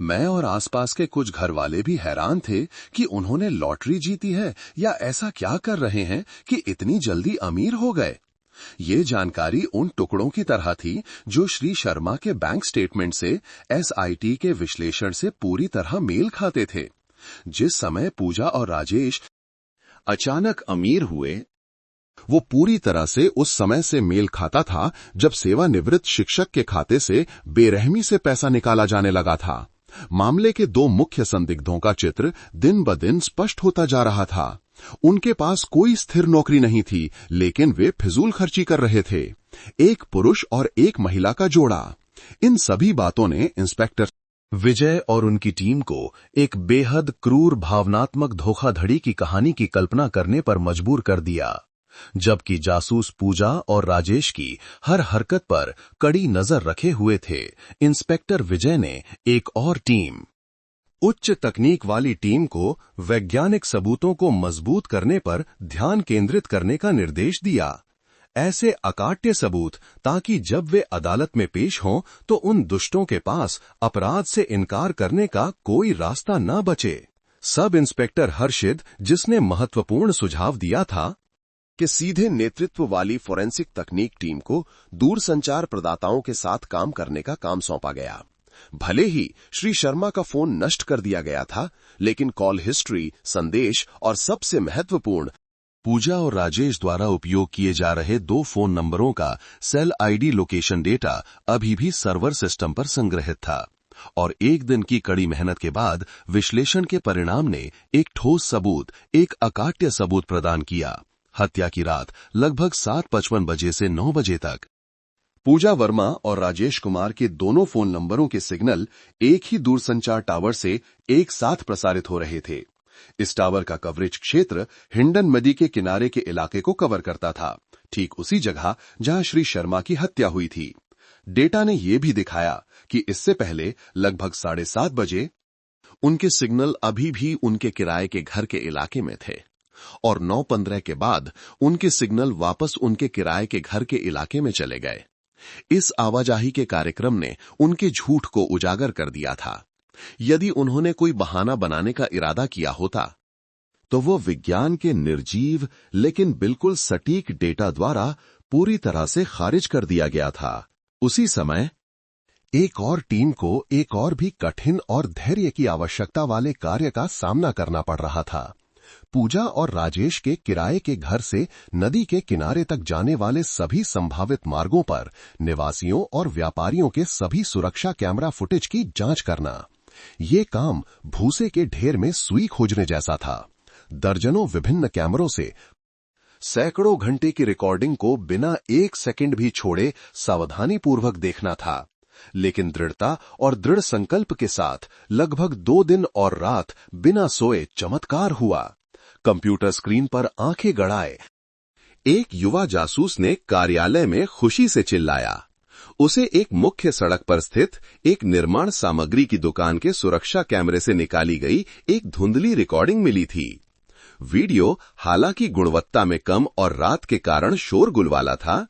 मैं और आसपास के कुछ घर वाले भी हैरान थे कि उन्होंने लॉटरी जीती है या ऐसा क्या कर रहे हैं कि इतनी जल्दी अमीर हो गए। ये जानकारी उन टुकड़ों की तरह थी जो श्री शर्मा के बैंक स्टेटमेंट से एसआईटी के विश्लेषण से पूरी तरह मेल खाते थे। जिस समय पूजा और राजेश अचानक अमीर हुए, वो पूरी तरह से उस समय से मेल खाता था जब सेवानिवृत्त शिक्षक के खाते से बेरहमी से पैसा निकाला जाने लगा था। मामले के 2 मुख्य संदिग्धों का चित्र दिन ब दिन स्पष्ट होता जा रहा था। उनके पास कोई स्थिर नौकरी नहीं थी, लेकिन वे फिजूल खर्ची कर रहे थे। एक पुरुष और एक महिला का जोड़ा। इन सभी बातों ने इंस्पेक्टर विजय और उनकी टीम को एक बेहद क्रूर भावनात्मक धोखाधड़ी की कहानी की कल्पना करने पर मजबूर कर दिया, जबकि जासूस पूजा और राजेश की हर हरकत पर कड़ी नजर रखे हुए थे। इंस्पेक्टर विजय ने एक और टीम, उच्च तकनीक वाली टीम को वैज्ञानिक सबूतों को मजबूत करने पर ध्यान केंद्रित करने का निर्देश दिया। ऐसे अकाट्य सबूत ताकि जब वे अदालत में पेश हों तो उन दुष्टों के पास अपराध से इनकार करने का कोई रास्ता न बचे। सब इंस्पेक्टर हर्षित, जिसने महत्वपूर्ण सुझाव दिया था, कि सीधे नेतृत्व वाली फोरेंसिक तकनीक टीम को दूरसंचार प्रदाताओं के साथ काम करने का काम सौंपा गया। भले ही श्री शर्मा का फोन नष्ट कर दिया गया था, लेकिन कॉल हिस्ट्री, संदेश और सबसे महत्वपूर्ण, पूजा और राजेश द्वारा उपयोग किए जा रहे 2 फोन नंबरों का सेल आईडी लोकेशन डेटा अभी भी सर्वर सिस्टम पर संग्रहित था और एक दिन की कड़ी मेहनत के बाद विश्लेषण के परिणाम ने एक ठोस सबूत, एक अकाट्य सबूत प्रदान किया। हत्या की रात लगभग 7:55 बजे से 9 बजे तक पूजा वर्मा और राजेश कुमार के दोनों फोन नंबरों के सिग्नल एक ही दूरसंचार टावर से एक साथ प्रसारित हो रहे थे। इस टावर का कवरेज क्षेत्र हिंडन नदी के किनारे के इलाके को कवर करता था, ठीक उसी जगह जहां श्री शर्मा की हत्या हुई थी। डेटा ने यह भी दिखाया कि इससे पहले लगभग 7:30 बजे उनके सिग्नल अभी भी उनके किराए के घर के इलाके में थे और 9:15 के बाद उनके सिग्नल वापस उनके किराए के घर के इलाके में चले गए। इस आवाजाही के कार्यक्रम ने उनके झूठ को उजागर कर दिया था। यदि उन्होंने कोई बहाना बनाने का इरादा किया होता तो वो विज्ञान के निर्जीव लेकिन बिल्कुल सटीक डेटा द्वारा पूरी तरह से खारिज कर दिया गया था। उसी समय एक और टीम को एक और भी कठिन और धैर्य की आवश्यकता वाले कार्य का सामना करना पड़ रहा था। पूजा और राजेश के किराए के घर से नदी के किनारे तक जाने वाले सभी संभावित मार्गों पर निवासियों और व्यापारियों के सभी सुरक्षा कैमरा फुटेज की जांच करना। ये काम भूसे के ढेर में सुई खोजने जैसा था। दर्जनों विभिन्न कैमरों से सैकड़ों घंटे की रिकॉर्डिंग को बिना एक सेकंड भी छोड़े सावधानीपूर्वक देखना था, लेकिन दृढ़ता और दृढ़ संकल्प के साथ लगभग 2 दिन और रात बिना सोए चमत्कार हुआ। कंप्यूटर स्क्रीन पर आंखें गड़ाए एक युवा जासूस ने कार्यालय में खुशी से चिल्लाया। उसे एक मुख्य सड़क पर स्थित एक निर्माण सामग्री की दुकान के सुरक्षा कैमरे से निकाली गई एक धुंधली रिकॉर्डिंग मिली थी। वीडियो हालांकि गुणवत्ता में कम और रात के कारण शोरगुल वाला था,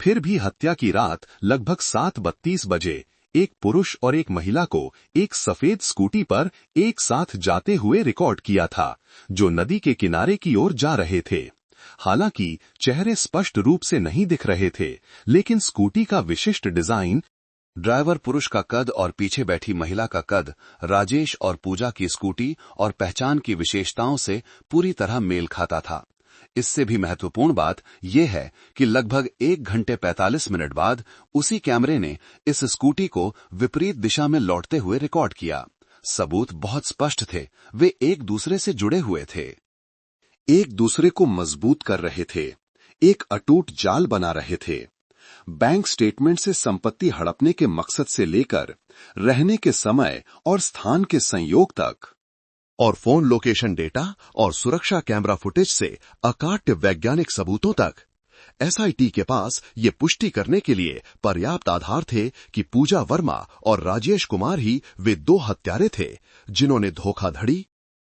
फिर भी हत्या की रात लगभग 7:32 बजे एक पुरुष और एक महिला को एक सफेद स्कूटी पर एक साथ जाते हुए रिकॉर्ड किया था, जो नदी के किनारे की ओर जा रहे थे। हालांकि चेहरे स्पष्ट रूप से नहीं दिख रहे थे, लेकिन स्कूटी का विशिष्ट डिजाइन, ड्राइवर पुरुष का कद और पीछे बैठी महिला का कद राजेश और पूजा की स्कूटी और पहचान की विशेषताओं से पूरी तरह मेल खाता था। इससे भी महत्वपूर्ण बात यह है कि लगभग 1 घंटे 45 मिनट बाद उसी कैमरे ने इस स्कूटी को विपरीत दिशा में लौटते हुए रिकॉर्ड किया। सबूत बहुत स्पष्ट थे, वे एक दूसरे से जुड़े हुए थे, एक दूसरे को मजबूत कर रहे थे, एक अटूट जाल बना रहे थे। बैंक स्टेटमेंट से संपत्ति हड़पने के मकसद से लेकर रहने के समय और स्थान के संयोग तक, और फोन लोकेशन डेटा और सुरक्षा कैमरा फुटेज से अकाट्य वैज्ञानिक सबूतों तक, एसआईटी के पास ये पुष्टि करने के लिए पर्याप्त आधार थे कि पूजा वर्मा और राजेश कुमार ही वे 2 हत्यारे थे जिन्होंने धोखाधड़ी,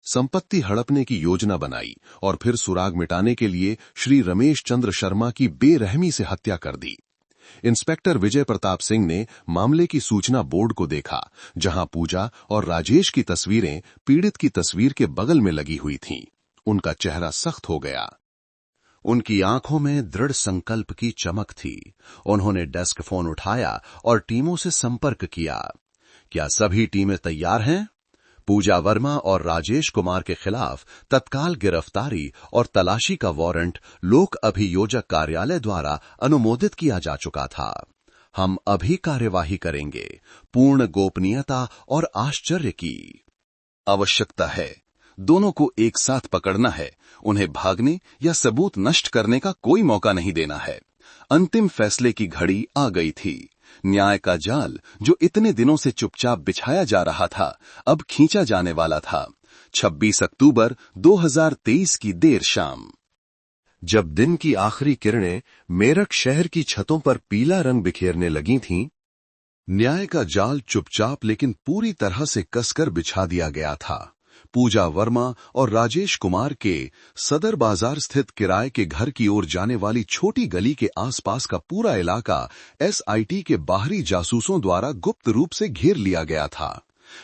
संपत्ति हड़पने की योजना बनाई और फिर सुराग मिटाने के लिए श्री रमेश चंद्र शर्मा की बेरहमी से हत्या कर दी। इंस्पेक्टर विजय प्रताप सिंह ने मामले की सूचना बोर्ड को देखा, जहां पूजा और राजेश की तस्वीरें पीड़ित की तस्वीर के बगल में लगी हुई थीं। उनका चेहरा सख्त हो गया, उनकी आंखों में दृढ़ संकल्प की चमक थी। उन्होंने डेस्क फोन उठाया और टीमों से संपर्क किया। क्या सभी टीमें तैयार हैं? पूजा वर्मा और राजेश कुमार के खिलाफ तत्काल गिरफ्तारी और तलाशी का वारंट लोक अभियोजक कार्यालय द्वारा अनुमोदित किया जा चुका था। हम अभी कार्यवाही करेंगे। पूर्ण गोपनीयता और आश्चर्य की आवश्यकता है। दोनों को एक साथ पकड़ना है। उन्हें भागने या सबूत नष्ट करने का कोई मौका नहीं देना है। अंतिम फैसले की घड़ी आ गई थी। न्याय का जाल जो इतने दिनों से चुपचाप बिछाया जा रहा था, अब खींचा जाने वाला था। 26 अक्टूबर 2023 की देर शाम, जब दिन की आखिरी किरणें मेरठ शहर की छतों पर पीला रंग बिखेरने लगी थीं, न्याय का जाल चुपचाप लेकिन पूरी तरह से कसकर बिछा दिया गया था। पूजा वर्मा और राजेश कुमार के सदर बाजार स्थित किराए के घर की ओर जाने वाली छोटी गली के आसपास का पूरा इलाका एसआईटी के बाहरी जासूसों द्वारा गुप्त रूप से घेर लिया गया था।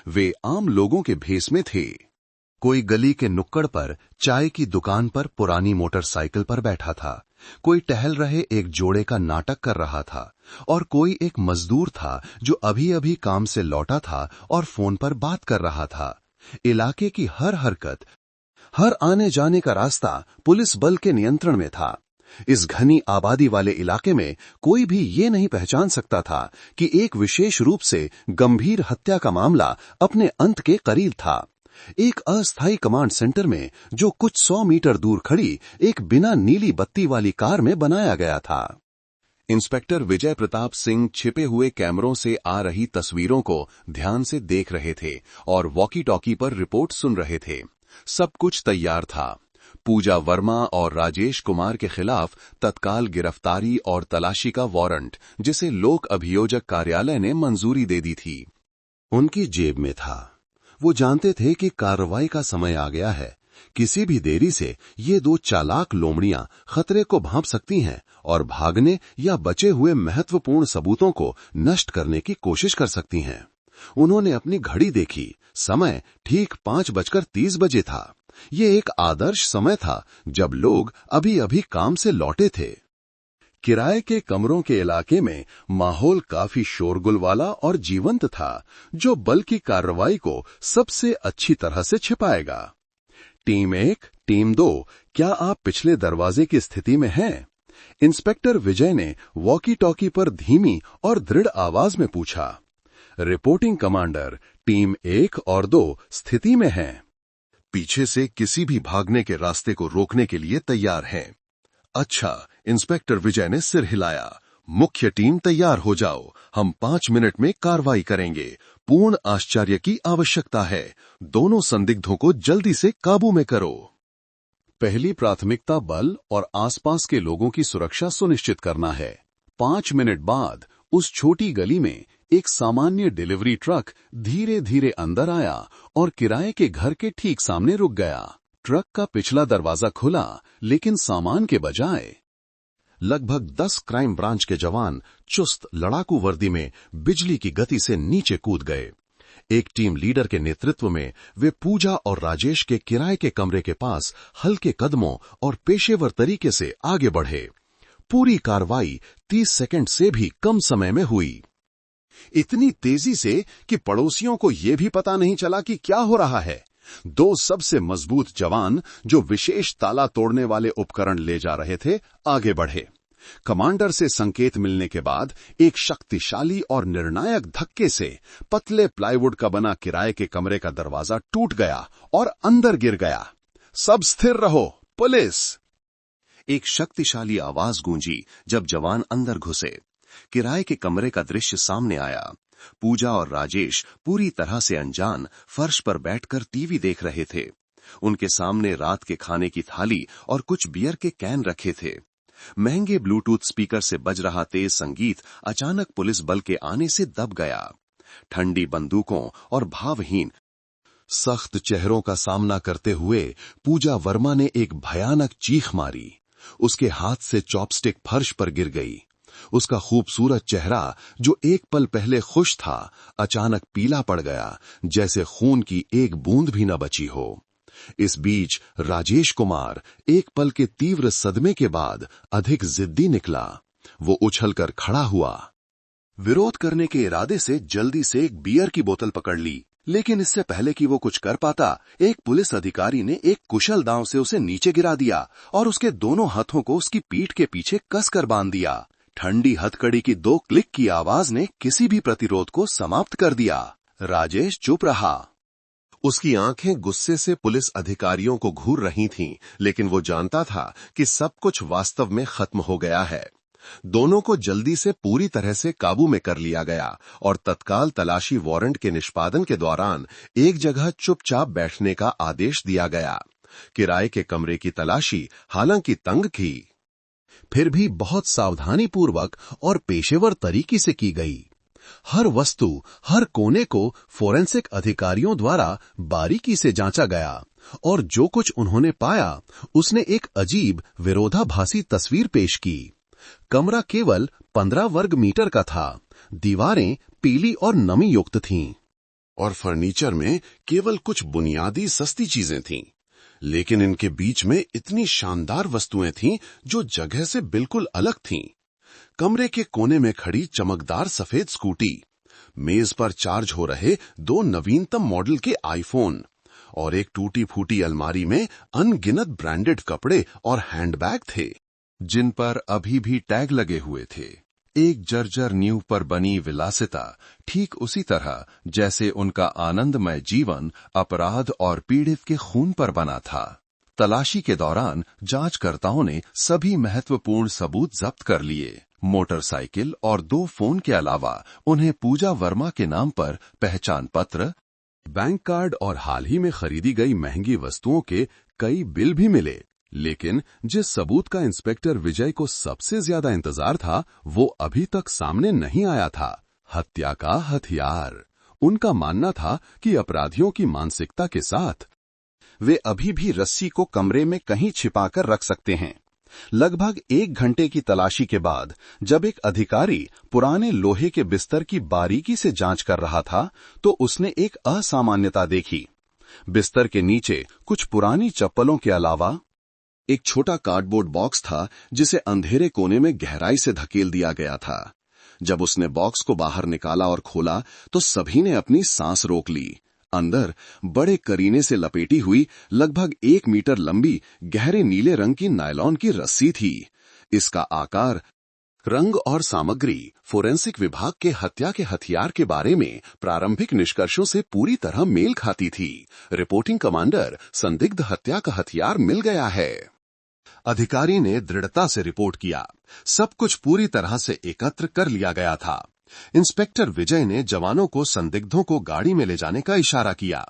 वे आम लोगों के भेष में थे। कोई गली के नुक्कड़ पर चाय की दुकान पर पुरानी मोटरसाइकिल पर बैठा था, कोई टहल रहे एक जोड़े का नाटक कर रहा था, और कोई एक मजदूर था जो अभी अभी काम से लौटा था और फोन पर बात कर रहा था। इलाके की हर हरकत, हर आने जाने का रास्ता पुलिस बल के नियंत्रण में था। इस घनी आबादी वाले इलाके में कोई भी ये नहीं पहचान सकता था कि एक विशेष रूप से गंभीर हत्या का मामला अपने अंत के करीब था। एक अस्थायी कमांड सेंटर में जो कुछ 100 मीटर दूर खड़ी एक बिना नीली बत्ती वाली कार में बनाया गया था। इंस्पेक्टर विजय प्रताप सिंह छिपे हुए कैमरों से आ रही तस्वीरों को ध्यान से देख रहे थे और वॉकी टॉकी पर रिपोर्ट सुन रहे थे। सब कुछ तैयार था। पूजा वर्मा और राजेश कुमार के खिलाफ तत्काल गिरफ्तारी और तलाशी का वारंट, जिसे लोक अभियोजक कार्यालय ने मंजूरी दे दी थी, उनकी जेब में था। वो जानते थे कि कार्रवाई का समय आ गया है। किसी भी देरी से ये दो चालाक लोमड़ियां खतरे को भांप सकती हैं और भागने या बचे हुए महत्वपूर्ण सबूतों को नष्ट करने की कोशिश कर सकती हैं। उन्होंने अपनी घड़ी देखी। समय ठीक 5:30 था। ये एक आदर्श समय था जब लोग अभी अभी काम से लौटे थे। किराए के कमरों के इलाके में माहौल काफी शोरगुल वाला और जीवंत था, जो बल की कार्रवाई को सबसे अच्छी तरह से छिपाएगा। टीम 1, टीम 2, क्या आप पिछले दरवाजे की स्थिति में हैं? इंस्पेक्टर विजय ने वॉकी टॉकी पर धीमी और दृढ़ आवाज में पूछा। रिपोर्टिंग कमांडर, टीम 1 और 2 स्थिति में हैं। पीछे से किसी भी भागने के रास्ते को रोकने के लिए तैयार हैं। अच्छा, इंस्पेक्टर विजय ने सिर हिलाया। मुख्य टीम तैयार हो जाओ, हम 5 मिनट में कार्रवाई करेंगे। पूर्ण आश्चर्य की आवश्यकता है। दोनों संदिग्धों को जल्दी से काबू में करो। पहली प्राथमिकता बल और आसपास के लोगों की सुरक्षा सुनिश्चित करना है। 5 मिनट बाद उस छोटी गली में एक सामान्य डिलीवरी ट्रक धीरे धीरे अंदर आया और किराए के घर के ठीक सामने रुक गया। ट्रक का पिछला दरवाजा खुला, लेकिन सामान के बजाय लगभग 10 क्राइम ब्रांच के जवान चुस्त लड़ाकू वर्दी में बिजली की गति से नीचे कूद गए। एक टीम लीडर के नेतृत्व में वे पूजा और राजेश के किराए के कमरे के पास हल्के कदमों और पेशेवर तरीके से आगे बढ़े। पूरी कार्रवाई 30 सेकंड से भी कम समय में हुई। इतनी तेजी से कि पड़ोसियों को यह भी पता नहीं चला कि क्या हो रहा है। 2 सबसे मजबूत जवान जो विशेष ताला तोड़ने वाले उपकरण ले जा रहे थे, आगे बढ़े। कमांडर से संकेत मिलने के बाद एक शक्तिशाली और निर्णायक धक्के से पतले प्लाईवुड का बना किराए के कमरे का दरवाजा टूट गया और अंदर गिर गया। सब स्थिर रहो, पुलिस! एक शक्तिशाली आवाज गूंजी जब जवान अंदर घुसे। किराए के कमरे का दृश्य सामने आया। पूजा और राजेश पूरी तरह से अनजान फर्श पर बैठकर टीवी देख रहे थे। उनके सामने रात के खाने की थाली और कुछ बियर के कैन रखे थे। महंगे ब्लूटूथ स्पीकर से बज रहा तेज संगीत अचानक पुलिस बल के आने से दब गया। ठंडी बंदूकों और भावहीन सख्त चेहरों का सामना करते हुए पूजा वर्मा ने एक भयानक चीख मारी। उसके हाथ से चॉपस्टिक फर्श पर गिर गई। उसका खूबसूरत चेहरा, जो एक पल पहले खुश था, अचानक पीला पड़ गया, जैसे खून की एक बूंद भी न बची हो। इस बीच राजेश कुमार एक पल के तीव्र सदमे के बाद अधिक जिद्दी निकला। वो उछलकर खड़ा हुआ। विरोध करने के इरादे से जल्दी से एक बियर की बोतल पकड़ ली, लेकिन इससे पहले कि वो कुछ कर पाता, एक पुलिस अधिकारी ने एक कुशल दांव से उसे नीचे गिरा दिया और उसके दोनों हाथों को उसकी पीठ के पीछे कसकर बांध दिया। ठंडी हथकड़ी की 2 क्लिक की आवाज ने किसी भी प्रतिरोध को समाप्त कर दिया। राजेश चुप रहा। उसकी आंखें गुस्से से पुलिस अधिकारियों को घूर रही थीं, लेकिन वो जानता था कि सब कुछ वास्तव में खत्म हो गया है। दोनों को जल्दी से पूरी तरह से काबू में कर लिया गया और तत्काल तलाशी वारंट के निष्पादन के दौरान एक जगह चुपचाप बैठने का आदेश दिया गया। किराए के कमरे की तलाशी हालांकि तंग थी, फिर भी बहुत सावधानी पूर्वक और पेशेवर तरीके से की गई। हर वस्तु, हर कोने को फोरेंसिक अधिकारियों द्वारा बारीकी से जांचा गया और जो कुछ उन्होंने पाया उसने एक अजीब विरोधाभासी तस्वीर पेश की। कमरा केवल 15 वर्ग मीटर का था। दीवारें पीली और नमी युक्त थीं। और फर्नीचर में केवल कुछ बुनियादी सस्ती चीजें थीं। लेकिन इनके बीच में इतनी शानदार वस्तुएं थीं जो जगह से बिल्कुल अलग थीं। कमरे के कोने में खड़ी चमकदार सफेद स्कूटी, मेज पर चार्ज हो रहे 2 नवीनतम मॉडल के आईफोन और एक टूटी फूटी अलमारी में अनगिनत ब्रांडेड कपड़े और हैंडबैग थे, जिन पर अभी भी टैग लगे हुए थे। एक जर्जर नींव पर बनी विलासिता ठीक उसी तरह जैसे उनका आनंदमय जीवन अपराध और पीड़ित के खून पर बना था। तलाशी के दौरान जांचकर्ताओं ने सभी महत्वपूर्ण सबूत जब्त कर लिए। मोटरसाइकिल और 2 फोन के अलावा उन्हें पूजा वर्मा के नाम पर पहचान पत्र, बैंक कार्ड और हाल ही में खरीदी गई महंगी वस्तुओं के कई बिल भी मिले। लेकिन जिस सबूत का इंस्पेक्टर विजय को सबसे ज्यादा इंतजार था, वो अभी तक सामने नहीं आया था। हत्या का हथियार। उनका मानना था कि अपराधियों की मानसिकता के साथ वे अभी भी रस्सी को कमरे में कहीं छिपाकर रख सकते हैं। लगभग 1 घंटे की तलाशी के बाद जब एक अधिकारी पुराने लोहे के बिस्तर की बारीकी से जांच कर रहा था, तो उसने एक असामान्यता देखी। बिस्तर के नीचे कुछ पुरानी चप्पलों के अलावा एक छोटा कार्डबोर्ड बॉक्स था, जिसे अंधेरे कोने में गहराई से धकेल दिया गया था। जब उसने बॉक्स को बाहर निकाला और खोला, तो सभी ने अपनी सांस रोक ली। अंदर बड़े करीने से लपेटी हुई लगभग 1 मीटर लंबी गहरे नीले रंग की नायलॉन की रस्सी थी। इसका आकार, रंग और सामग्री फोरेंसिक विभाग के हत्या के हथियार के बारे में प्रारंभिक निष्कर्षों से पूरी तरह मेल खाती थी। रिपोर्टिंग कमांडर, संदिग्ध हत्या का हथियार मिल गया है। अधिकारी ने दृढ़ता से रिपोर्ट किया। सब कुछ पूरी तरह से एकत्र कर लिया गया था। इंस्पेक्टर विजय ने जवानों को संदिग्धों को गाड़ी में ले जाने का इशारा किया।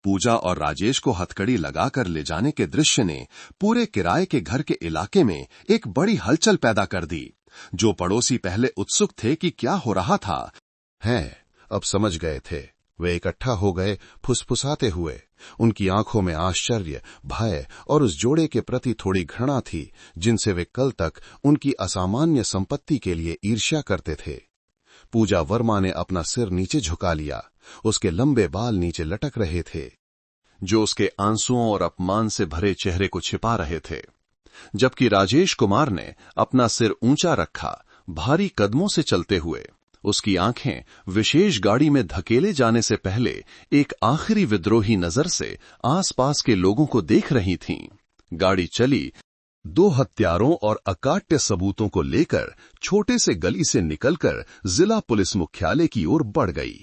पूजा और राजेश को हथकड़ी लगाकर ले जाने के दृश्य ने पूरे किराए के घर के इलाके में एक बड़ी हलचल पैदा कर दी। जो पड़ोसी पहले उत्सुक थे कि क्या हो रहा था, अब समझ गए थे। वे इकट्ठा हो गए, फुसफुसाते हुए। उनकी आंखों में आश्चर्य, भय और उस जोड़े के प्रति थोड़ी घृणा थी, जिनसे वे कल तक उनकी असामान्य संपत्ति के लिए ईर्ष्या करते थे। पूजा वर्मा ने अपना सिर नीचे झुका लिया। उसके लंबे बाल नीचे लटक रहे थे, जो उसके आंसुओं और अपमान से भरे चेहरे को छिपा रहे थे। जबकि राजेश कुमार ने अपना सिर ऊंचा रखा, भारी कदमों से चलते हुए। उसकी आंखें विशेष गाड़ी में धकेले जाने से पहले एक आखिरी विद्रोही नजर से आसपास के लोगों को देख रही थीं। गाड़ी चली, 2 हत्यारों और अकाट्य सबूतों को लेकर छोटे से गली से निकलकर जिला पुलिस मुख्यालय की ओर बढ़ गई।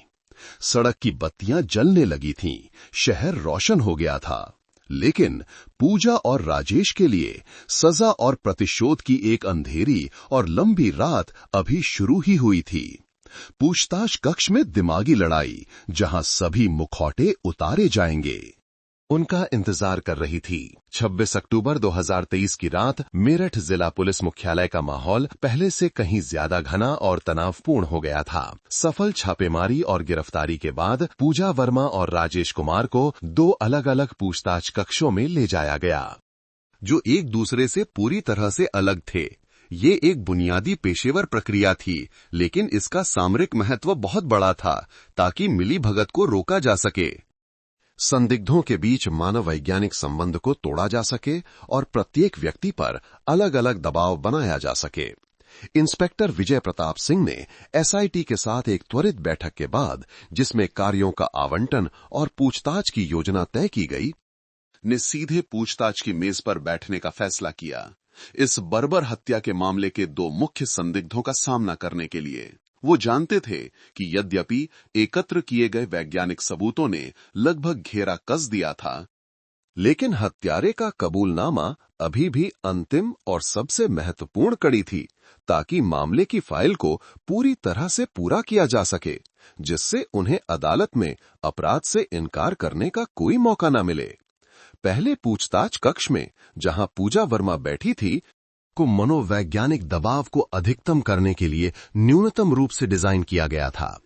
सड़क की बत्तियां जलने लगी थीं, शहर रोशन हो गया था। लेकिन पूजा और राजेश के लिए सजा और प्रतिशोध की एक अंधेरी और लंबी रात अभी शुरू ही हुई थी। पूछताछ कक्ष में दिमागी लड़ाई, जहां सभी मुखौटे उतारे जाएंगे, उनका इंतजार कर रही थी। 26 अक्टूबर 2023 की रात मेरठ जिला पुलिस मुख्यालय का माहौल पहले से कहीं ज्यादा घना और तनावपूर्ण हो गया था। सफल छापेमारी और गिरफ्तारी के बाद पूजा वर्मा और राजेश कुमार को 2 अलग अलग पूछताछ कक्षों में ले जाया गया, जो एक दूसरे से पूरी तरह से अलग थे। ये एक बुनियादी पेशेवर प्रक्रिया थी, लेकिन इसका सामरिक महत्व बहुत बड़ा था, ताकि मिलीभगत को रोका जा सके, संदिग्धों के बीच मानव वैज्ञानिक संबंध को तोड़ा जा सके और प्रत्येक व्यक्ति पर अलग अलग दबाव बनाया जा सके। इंस्पेक्टर विजय प्रताप सिंह ने एसआईटी के साथ एक त्वरित बैठक के बाद, जिसमें कार्यों का आवंटन और पूछताछ की योजना तय की गई, ने सीधे पूछताछ की मेज पर बैठने का फैसला किया। इस बर्बर हत्या के मामले के 2 मुख्य संदिग्धों का सामना करने के लिए वो जानते थे कि यद्यपि एकत्र किए गए वैज्ञानिक सबूतों ने लगभग घेरा कस दिया था, लेकिन हत्यारे का कबूलनामा अभी भी अंतिम और सबसे महत्वपूर्ण कड़ी थी, ताकि मामले की फाइल को पूरी तरह से पूरा किया जा सके, जिससे उन्हें अदालत में अपराध से इनकार करने का कोई मौका न मिले। पहले पूछताछ कक्ष में, जहां पूजा वर्मा बैठी थी, को मनोवैज्ञानिक दबाव को अधिकतम करने के लिए न्यूनतम रूप से डिजाइन किया गया था।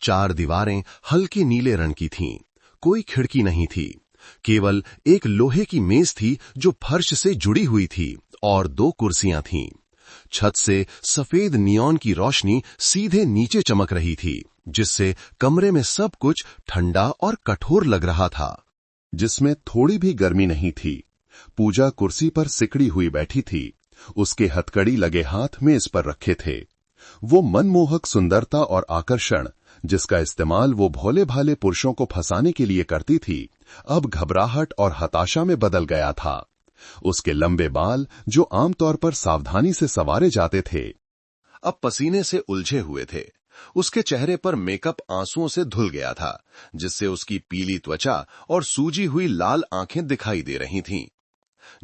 4 दीवारें हल्के नीले रंग की थीं, कोई खिड़की नहीं थी, केवल एक लोहे की मेज थी जो फर्श से जुड़ी हुई थी और 2 कुर्सियां थीं। छत से सफेद नियॉन की रोशनी सीधे नीचे चमक रही थी, जिससे कमरे में सब कुछ ठंडा और कठोर लग रहा था, जिसमें थोड़ी भी गर्मी नहीं थी। पूजा कुर्सी पर सिकड़ी हुई बैठी थी। उसके हथकड़ी लगे हाथ मेज पर रखे थे। वो मनमोहक सुंदरता और आकर्षण, जिसका इस्तेमाल वो भोले भाले पुरुषों को फंसाने के लिए करती थी, अब घबराहट और हताशा में बदल गया था। उसके लंबे बाल, जो आमतौर पर सावधानी से संवारे जाते थे, अब पसीने से उलझे हुए थे। उसके चेहरे पर मेकअप आंसुओं से धुल गया था, जिससे उसकी पीली त्वचा और सूजी हुई लाल आंखें दिखाई दे रही थीं।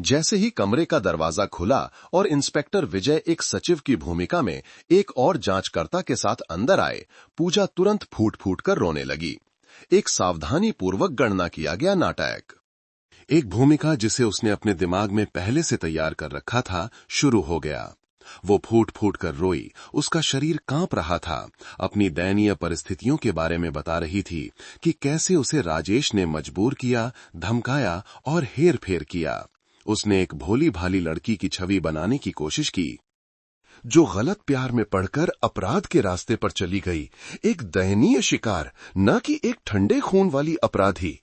जैसे ही कमरे का दरवाजा खुला और इंस्पेक्टर विजय एक सचिव की भूमिका में एक और जांचकर्ता के साथ अंदर आए, पूजा तुरंत फूट फूट कर रोने लगी। एक सावधानी पूर्वक गणना किया गया नाटक, एक भूमिका जिसे उसने अपने दिमाग में पहले से तैयार कर रखा था, शुरू हो गया। वो फूट फूट कर रोई। उसका शरीर कांप रहा था। अपनी दयनीय परिस्थितियों के बारे में बता रही थी कि कैसे उसे राजेश ने मजबूर किया, धमकाया और हेर फेर किया। उसने एक भोली भाली लड़की की छवि बनाने की कोशिश की, जो गलत प्यार में पड़कर अपराध के रास्ते पर चली गई। एक दयनीय शिकार, न कि एक ठंडे खून वाली अपराधी।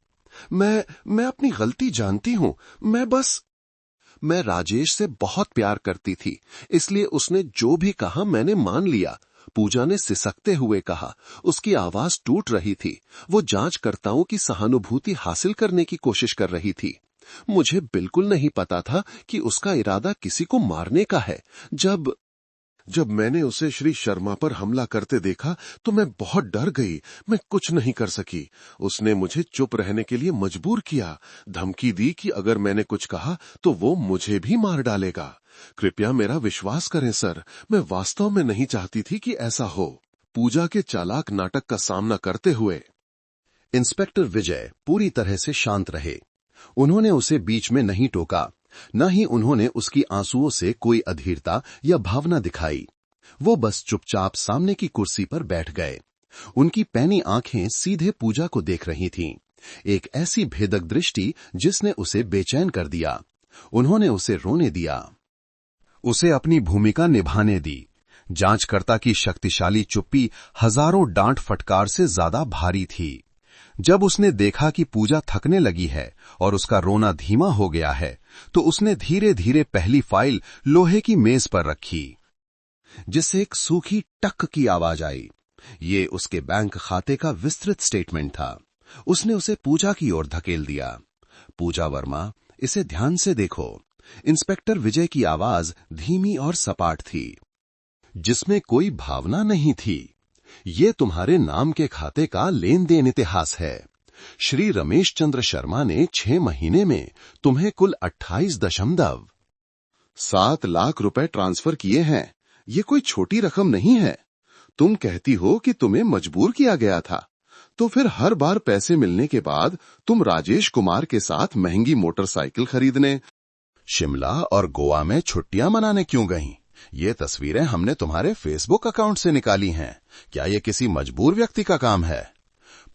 मैं अपनी गलती जानती हूं। मैं राजेश से बहुत प्यार करती थी, इसलिए उसने जो भी कहा मैंने मान लिया। पूजा ने सिसकते हुए कहा। उसकी आवाज टूट रही थी। वो जांचकर्ताओं की सहानुभूति हासिल करने की कोशिश कर रही थी। मुझे बिल्कुल नहीं पता था कि उसका इरादा किसी को मारने का है। जब मैंने उसे श्री शर्मा पर हमला करते देखा तो मैं बहुत डर गई। मैं कुछ नहीं कर सकी। उसने मुझे चुप रहने के लिए मजबूर किया, धमकी दी कि अगर मैंने कुछ कहा तो वो मुझे भी मार डालेगा। कृपया मेरा विश्वास करें सर, मैं वास्तव में नहीं चाहती थी कि ऐसा हो। पूजा के चालाक नाटक का सामना करते हुए इंस्पेक्टर विजय पूरी तरह से शांत रहे। उन्होंने उसे बीच में नहीं टोका, न ही उन्होंने उसकी आंसुओं से कोई अधीरता या भावना दिखाई। वो बस चुपचाप सामने की कुर्सी पर बैठ गए। उनकी पैनी आंखें सीधे पूजा को देख रही थीं, एक ऐसी भेदक दृष्टि जिसने उसे बेचैन कर दिया। उन्होंने उसे रोने दिया, उसे अपनी भूमिका निभाने दी। जांचकर्ता की शक्तिशाली चुप्पी हजारों डांट फटकार से ज्यादा भारी थी। जब उसने देखा कि पूजा थकने लगी है और उसका रोना धीमा हो गया है, तो उसने धीरे धीरे पहली फाइल लोहे की मेज पर रखी, जिससे एक सूखी टक की आवाज आई। ये उसके बैंक खाते का विस्तृत स्टेटमेंट था। उसने उसे पूजा की ओर धकेल दिया। पूजा वर्मा, इसे ध्यान से देखो। इंस्पेक्टर विजय की आवाज धीमी और सपाट थी, जिसमें कोई भावना नहीं थी। ये तुम्हारे नाम के खाते का लेन देन इतिहास है। श्री रमेश चंद्र शर्मा ने 6 महीने में तुम्हें कुल 28.7 लाख रुपए ट्रांसफर किए हैं। ये कोई छोटी रकम नहीं है। तुम कहती हो कि तुम्हें मजबूर किया गया था, तो फिर हर बार पैसे मिलने के बाद तुम राजेश कुमार के साथ महंगी मोटरसाइकिल खरीदने, शिमला और गोवा में छुट्टियां मनाने क्यों गईं? ये तस्वीरें हमने तुम्हारे फेसबुक अकाउंट से निकाली हैं। क्या ये किसी मजबूर व्यक्ति का काम है?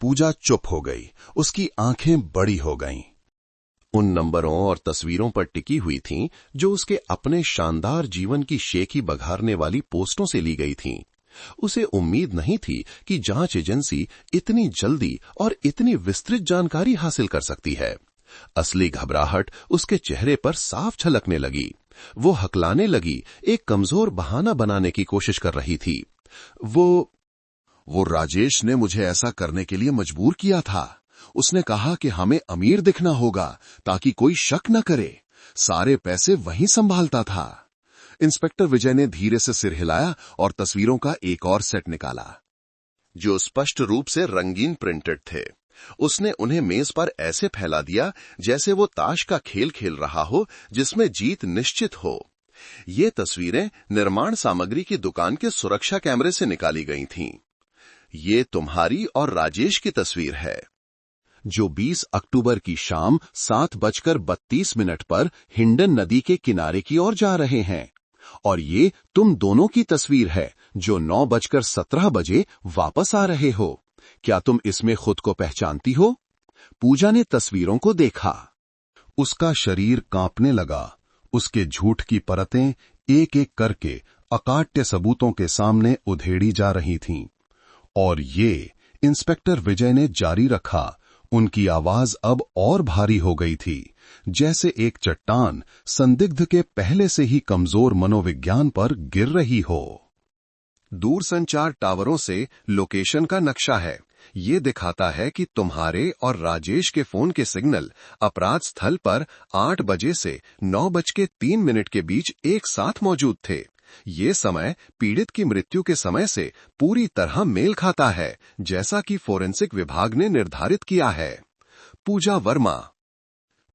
पूजा चुप हो गई। उसकी आंखें बड़ी हो गईं। उन नंबरों और तस्वीरों पर टिकी हुई थीं, जो उसके अपने शानदार जीवन की शेखी बघारने वाली पोस्टों से ली गई थीं। उसे उम्मीद नहीं थी कि जांच एजेंसी इतनी जल्दी और इतनी विस्तृत जानकारी हासिल कर सकती है। असली घबराहट उसके चेहरे पर साफ झलकने लगी। वो हकलाने लगी, एक कमजोर बहाना बनाने की कोशिश कर रही थी। वो राजेश ने मुझे ऐसा करने के लिए मजबूर किया था। उसने कहा कि हमें अमीर दिखना होगा ताकि कोई शक न करे। सारे पैसे वही संभालता था। इंस्पेक्टर विजय ने धीरे से सिर हिलाया और तस्वीरों का एक और सेट निकाला, जो स्पष्ट रूप से रंगीन प्रिंटेड थे। उसने उन्हें मेज पर ऐसे फैला दिया जैसे वो ताश का खेल खेल रहा हो जिसमें जीत निश्चित हो। ये तस्वीरें निर्माण सामग्री की दुकान के सुरक्षा कैमरे से निकाली गई थीं। ये तुम्हारी और राजेश की तस्वीर है, जो 20 अक्टूबर की शाम 7:32 पर हिंडन नदी के किनारे की ओर जा रहे हैं। और ये तुम दोनों की तस्वीर है, जो 9:17 वापस आ रहे हो। क्या तुम इसमें खुद को पहचानती हो? पूजा ने तस्वीरों को देखा। उसका शरीर कांपने लगा। उसके झूठ की परतें एक एक करके अकाट्य सबूतों के सामने उधेड़ी जा रही थीं। और ये इंस्पेक्टर विजय ने जारी रखा। उनकी आवाज अब और भारी हो गई थी, जैसे एक चट्टान संदिग्ध के पहले से ही कमजोर मनोविज्ञान पर गिर रही हो। दूरसंचार टावरों से लोकेशन का नक्शा है। ये दिखाता है कि तुम्हारे और राजेश के फोन के सिग्नल अपराध स्थल पर 8 बजे से 9:03 के बीच एक साथ मौजूद थे। ये समय पीड़ित की मृत्यु के समय से पूरी तरह मेल खाता है, जैसा कि फोरेंसिक विभाग ने निर्धारित किया है। पूजा वर्मा,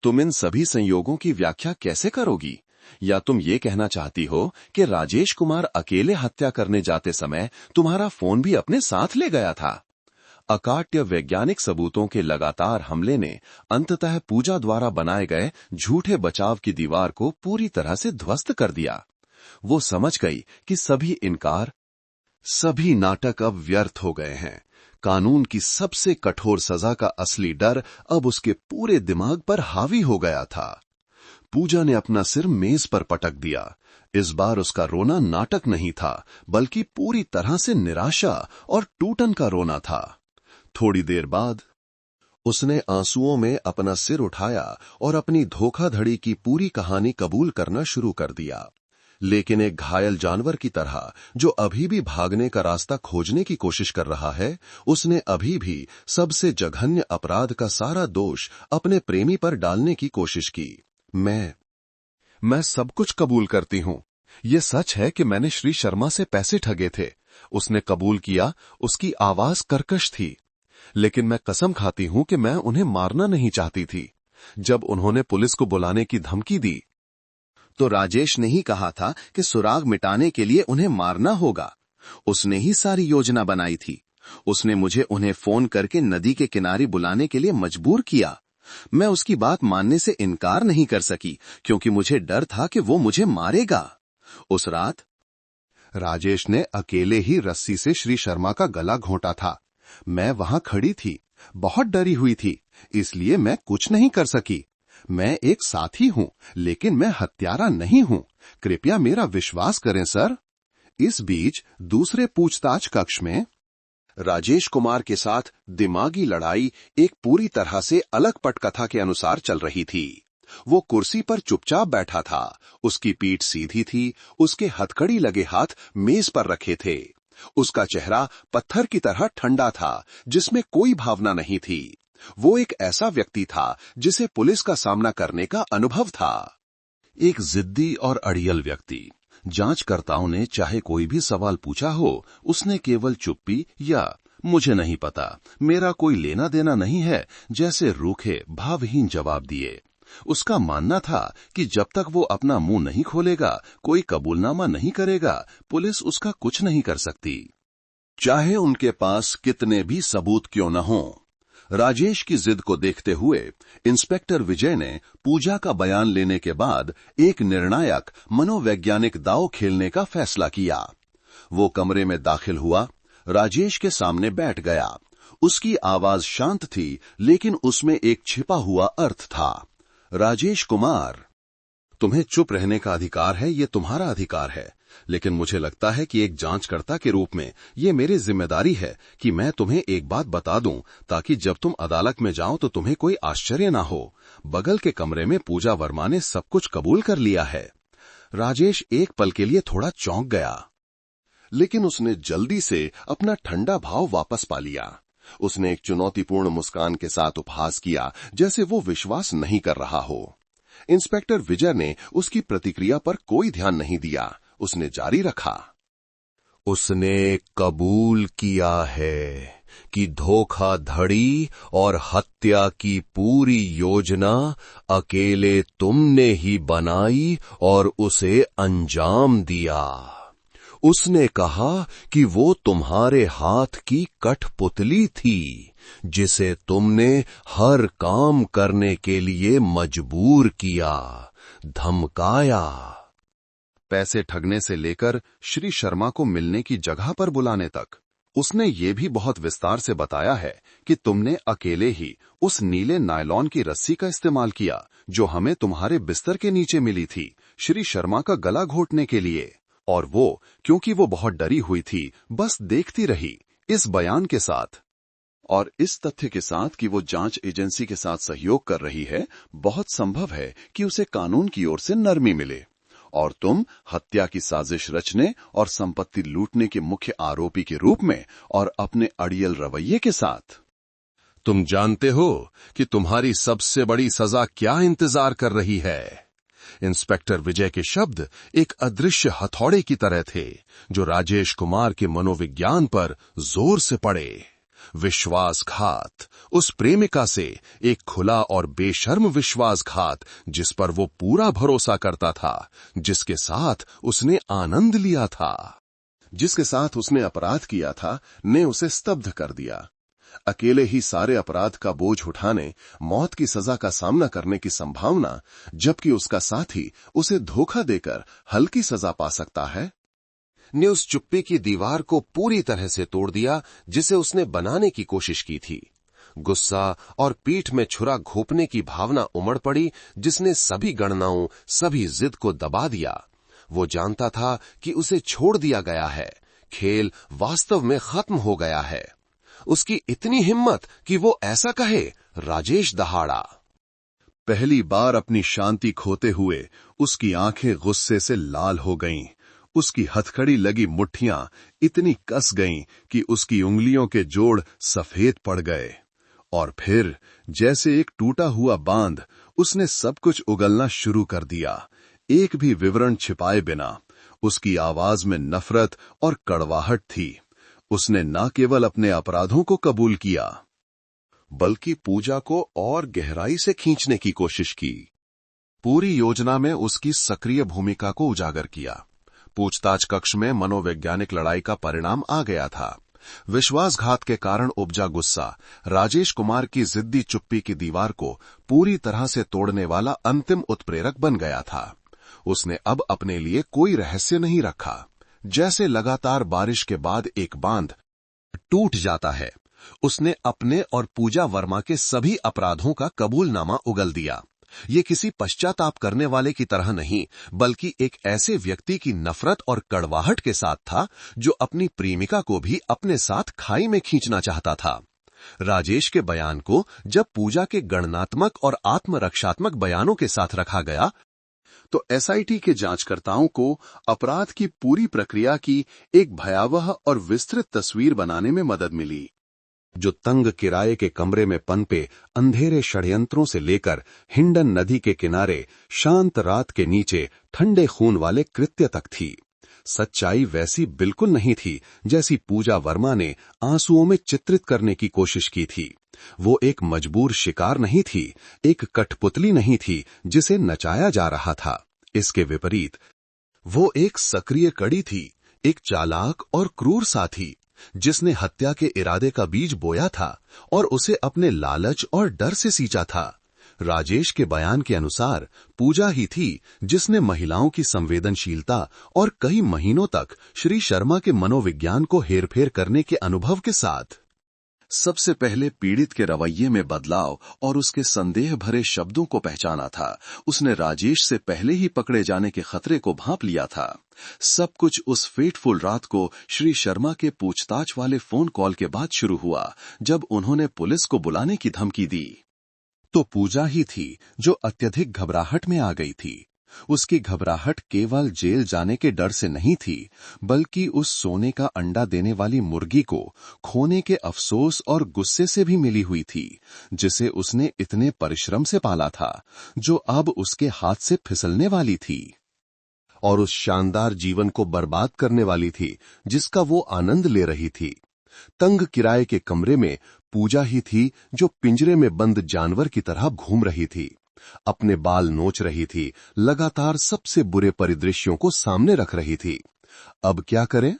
तुम इन सभी संयोगों की व्याख्या कैसे करोगी? या तुम ये कहना चाहती हो कि राजेश कुमार अकेले हत्या करने जाते समय तुम्हारा फोन भी अपने साथ ले गया था? अकाट्य वैज्ञानिक सबूतों के लगातार हमले ने अंततः पूजा द्वारा बनाए गए झूठे बचाव की दीवार को पूरी तरह से ध्वस्त कर दिया। वो समझ गई कि सभी इनकार, सभी नाटक अब व्यर्थ हो गए हैं। कानून की सबसे कठोर सजा का असली डर अब उसके पूरे दिमाग पर हावी हो गया था। पूजा ने अपना सिर मेज पर पटक दिया। इस बार उसका रोना नाटक नहीं था, बल्कि पूरी तरह से निराशा और टूटन का रोना था। थोड़ी देर बाद उसने आंसुओं में अपना सिर उठाया और अपनी धोखाधड़ी की पूरी कहानी कबूल करना शुरू कर दिया। लेकिन एक घायल जानवर की तरह जो अभी भी भागने का रास्ता खोजने की कोशिश कर रहा है, उसने अभी भी सबसे जघन्य अपराध का सारा दोष अपने प्रेमी पर डालने की कोशिश की। मैं सब कुछ कबूल करती हूं। यह सच है कि मैंने श्री शर्मा से पैसे ठगे थे। उसने कबूल किया। उसकी आवाज कर्कश थी। लेकिन मैं कसम खाती हूं कि मैं उन्हें मारना नहीं चाहती थी। जब उन्होंने पुलिस को बुलाने की धमकी दी तो राजेश ने ही कहा था कि सुराग मिटाने के लिए उन्हें मारना होगा। उसने ही सारी योजना बनाई थी। उसने मुझे उन्हें फोन करके नदी के किनारे बुलाने के लिए मजबूर किया। मैं उसकी बात मानने से इनकार नहीं कर सकी, क्योंकि मुझे डर था कि वो मुझे मारेगा। उस रात राजेश ने अकेले ही रस्सी से श्री शर्मा का गला घोंटा था। मैं वहां खड़ी थी, बहुत डरी हुई थी, इसलिए मैं कुछ नहीं कर सकी। मैं एक साथी हूं, लेकिन मैं हत्यारा नहीं हूं। कृपया मेरा विश्वास करें सर। इस बीच दूसरे पूछताछ कक्ष में राजेश कुमार के साथ दिमागी लड़ाई एक पूरी तरह से अलग पटकथा के अनुसार चल रही थी। वो कुर्सी पर चुपचाप बैठा था। उसकी पीठ सीधी थी। उसके हथकड़ी लगे हाथ मेज पर रखे थे। उसका चेहरा पत्थर की तरह ठंडा था, जिसमें कोई भावना नहीं थी। वो एक ऐसा व्यक्ति था जिसे पुलिस का सामना करने का अनुभव था। एक जिद्दी और अड़ियल व्यक्ति। जांचकर्ताओं ने चाहे कोई भी सवाल पूछा हो, उसने केवल चुप्पी या मुझे नहीं पता, मेरा कोई लेना देना नहीं है जैसे रूखे भावहीन जवाब दिए। उसका मानना था कि जब तक वो अपना मुंह नहीं खोलेगा, कोई कबूलनामा नहीं करेगा, पुलिस उसका कुछ नहीं कर सकती, चाहे उनके पास कितने भी सबूत क्यों न हों। राजेश की जिद को देखते हुए इंस्पेक्टर विजय ने पूजा का बयान लेने के बाद एक निर्णायक मनोवैज्ञानिक दांव खेलने का फैसला किया। वो कमरे में दाखिल हुआ, राजेश के सामने बैठ गया। उसकी आवाज शांत थी, लेकिन उसमें एक छिपा हुआ अर्थ था। राजेश कुमार, तुम्हें चुप रहने का अधिकार है, ये तुम्हारा अधिकार है, लेकिन मुझे लगता है कि एक जांचकर्ता के रूप में ये मेरी जिम्मेदारी है कि मैं तुम्हें एक बात बता दूं, ताकि जब तुम अदालत में जाओ तो तुम्हें कोई आश्चर्य ना हो। बगल के कमरे में पूजा वर्मा ने सब कुछ कबूल कर लिया है। राजेश एक पल के लिए थोड़ा चौंक गया, लेकिन उसने जल्दी से अपना ठंडा भाव वापस पा लिया। उसने एक चुनौतीपूर्ण मुस्कान के साथ उपहास किया, जैसे वो विश्वास नहीं कर रहा हो। इंस्पेक्टर विजय ने उसकी प्रतिक्रिया पर कोई ध्यान नहीं दिया। उसने जारी रखा, उसने कबूल किया है कि धोखाधड़ी और हत्या की पूरी योजना अकेले तुमने ही बनाई और उसे अंजाम दिया। उसने कहा कि वो तुम्हारे हाथ की कठपुतली थी, जिसे तुमने हर काम करने के लिए मजबूर किया, धमकाया। पैसे ठगने से लेकर श्री शर्मा को मिलने की जगह पर बुलाने तक उसने ये भी बहुत विस्तार से बताया है कि तुमने अकेले ही उस नीले नायलॉन की रस्सी का इस्तेमाल किया जो हमें तुम्हारे बिस्तर के नीचे मिली थी, श्री शर्मा का गला घोटने के लिए। और वो, क्योंकि वो बहुत डरी हुई थी, बस देखती रही। इस बयान के साथ और इस तथ्य के साथ कि वो जांच एजेंसी के साथ सहयोग कर रही है, बहुत संभव है कि उसे कानून की ओर से नरमी मिले और तुम हत्या की साजिश रचने और संपत्ति लूटने के मुख्य आरोपी के रूप में और अपने अड़ियल रवैये के साथ। तुम जानते हो कि तुम्हारी सबसे बड़ी सजा क्या इंतजार कर रही है? इंस्पेक्टर विजय के शब्द एक अदृश्य हथौड़े की तरह थे जो राजेश कुमार के मनोविज्ञान पर जोर से पड़े। विश्वासघात, उस प्रेमिका से एक खुला और बेशर्म विश्वासघात जिस पर वो पूरा भरोसा करता था, जिसके साथ उसने आनंद लिया था, जिसके साथ उसने अपराध किया था, ने उसे स्तब्ध कर दिया। अकेले ही सारे अपराध का बोझ उठाने, मौत की सजा का सामना करने की संभावना, जबकि उसका साथी उसे धोखा देकर हल्की सजा पा सकता है। ने उस चुप्पी की दीवार को पूरी तरह से तोड़ दिया जिसे उसने बनाने की कोशिश की थी। गुस्सा और पीठ में छुरा घोंपने की भावना उमड़ पड़ी जिसने सभी गणनाओं, सभी जिद को दबा दिया। वो जानता था कि उसे छोड़ दिया गया है, खेल वास्तव में खत्म हो गया है। उसकी इतनी हिम्मत कि वो ऐसा कहे, राजेश दहाड़ा। पहली बार अपनी शांति खोते हुए उसकी आंखें गुस्से से लाल हो गईं। उसकी हथकड़ी लगी मुट्ठियां इतनी कस गईं कि उसकी उंगलियों के जोड़ सफेद पड़ गए। और फिर जैसे एक टूटा हुआ बांध उसने सब कुछ उगलना शुरू कर दिया, एक भी विवरण छिपाए बिना। उसकी आवाज में नफरत और कड़वाहट थी। उसने न केवल अपने अपराधों को कबूल किया, बल्कि पूजा को और गहराई से खींचने की कोशिश की। पूरी योजना में उसकी सक्रिय भूमिका को उजागर किया। पूछताछ कक्ष में मनोवैज्ञानिक लड़ाई का परिणाम आ गया था। विश्वासघात के कारण उपजा गुस्सा राजेश कुमार की जिद्दी चुप्पी की दीवार को पूरी तरह से तोड़ने वाला अंतिम उत्प्रेरक बन गया था। उसने अब अपने लिए कोई रहस्य नहीं रखा। जैसे लगातार बारिश के बाद एक बांध टूट जाता है, उसने अपने और पूजा वर्मा के सभी अपराधों का कबूलनामा उगल दिया। ये किसी पश्चाताप करने वाले की तरह नहीं, बल्कि एक ऐसे व्यक्ति की नफरत और कड़वाहट के साथ था जो अपनी प्रेमिका को भी अपने साथ खाई में खींचना चाहता था। राजेश के बयान को जब पूजा के गणनात्मक और आत्मरक्षात्मक बयानों के साथ रखा गया, तो एसआईटी के जांचकर्ताओं को अपराध की पूरी प्रक्रिया की एक भयावह और विस्तृत तस्वीर बनाने में मदद मिली। जो तंग किराए के कमरे में पनपे अंधेरे षड्यंत्रों से लेकर हिंडन नदी के किनारे शांत रात के नीचे ठंडे खून वाले कृत्य तक थी। सच्चाई वैसी बिल्कुल नहीं थी जैसी पूजा वर्मा ने आंसुओं में चित्रित करने की कोशिश की थी। वो एक मजबूर शिकार नहीं थी, एक कठपुतली नहीं थी जिसे नचाया जा रहा था। इसके विपरीत वो एक सक्रिय कड़ी थी, एक चालाक और क्रूर साथी जिसने हत्या के इरादे का बीज बोया था और उसे अपने लालच और डर से सींचा था। राजेश के बयान के अनुसार पूजा ही थी जिसने महिलाओं की संवेदनशीलता और कई महीनों तक श्री शर्मा के मनोविज्ञान को हेरफेर करने के अनुभव के साथ सबसे पहले पीड़ित के रवैये में बदलाव और उसके संदेह भरे शब्दों को पहचाना था। उसने राजेश से पहले ही पकड़े जाने के खतरे को भांप लिया था। सब कुछ उस फेटफुल रात को श्री शर्मा के पूछताछ वाले फोन कॉल के बाद शुरू हुआ, जब उन्होंने पुलिस को बुलाने की धमकी दी। तो पूजा ही थी जो अत्यधिक घबराहट में आ गई थी। उसकी घबराहट केवल जेल जाने के डर से नहीं थी, बल्कि उस सोने का अंडा देने वाली मुर्गी को खोने के अफसोस और गुस्से से भी मिली हुई थी, जिसे उसने इतने परिश्रम से पाला था, जो अब उसके हाथ से फिसलने वाली थी और उस शानदार जीवन को बर्बाद करने वाली थी जिसका वो आनंद ले रही थी। तंग किराए के कमरे में पूजा ही थी जो पिंजरे में बंद जानवर की तरह घूम रही थी, अपने बाल नोच रही थी, लगातार सबसे बुरे परिदृश्यों को सामने रख रही थी। अब क्या करें?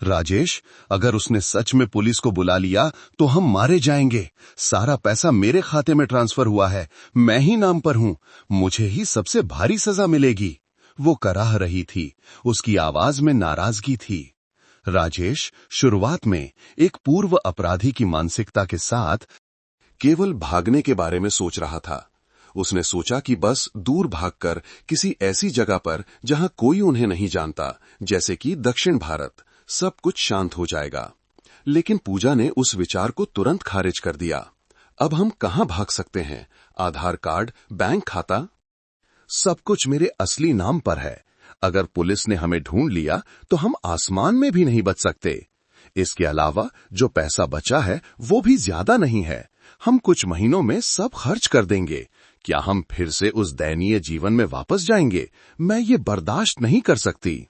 राजेश, अगर उसने सच में पुलिस को बुला लिया तो हम मारे जाएंगे। सारा पैसा मेरे खाते में ट्रांसफर हुआ है, मैं ही नाम पर हूं, मुझे ही सबसे भारी सजा मिलेगी। वो कराह रही थी, उसकी आवाज में नाराजगी थी। राजेश शुरुआत में एक पूर्व अपराधी की मानसिकता के साथ केवल भागने के बारे में सोच रहा था। उसने सोचा कि बस दूर भागकर किसी ऐसी जगह पर जहां कोई उन्हें नहीं जानता, जैसे कि दक्षिण भारत, सब कुछ शांत हो जाएगा। लेकिन पूजा ने उस विचार को तुरंत खारिज कर दिया। अब हम कहां भाग सकते हैं? आधार कार्ड, बैंक खाता, सब कुछ मेरे असली नाम पर है। अगर पुलिस ने हमें ढूंढ लिया तो हम आसमान में भी नहीं बच सकते। इसके अलावा जो पैसा बचा है वो भी ज्यादा नहीं है। हम कुछ महीनों में सब खर्च कर देंगे। क्या हम फिर से उस दयनीय जीवन में वापस जाएंगे? मैं ये बर्दाश्त नहीं कर सकती।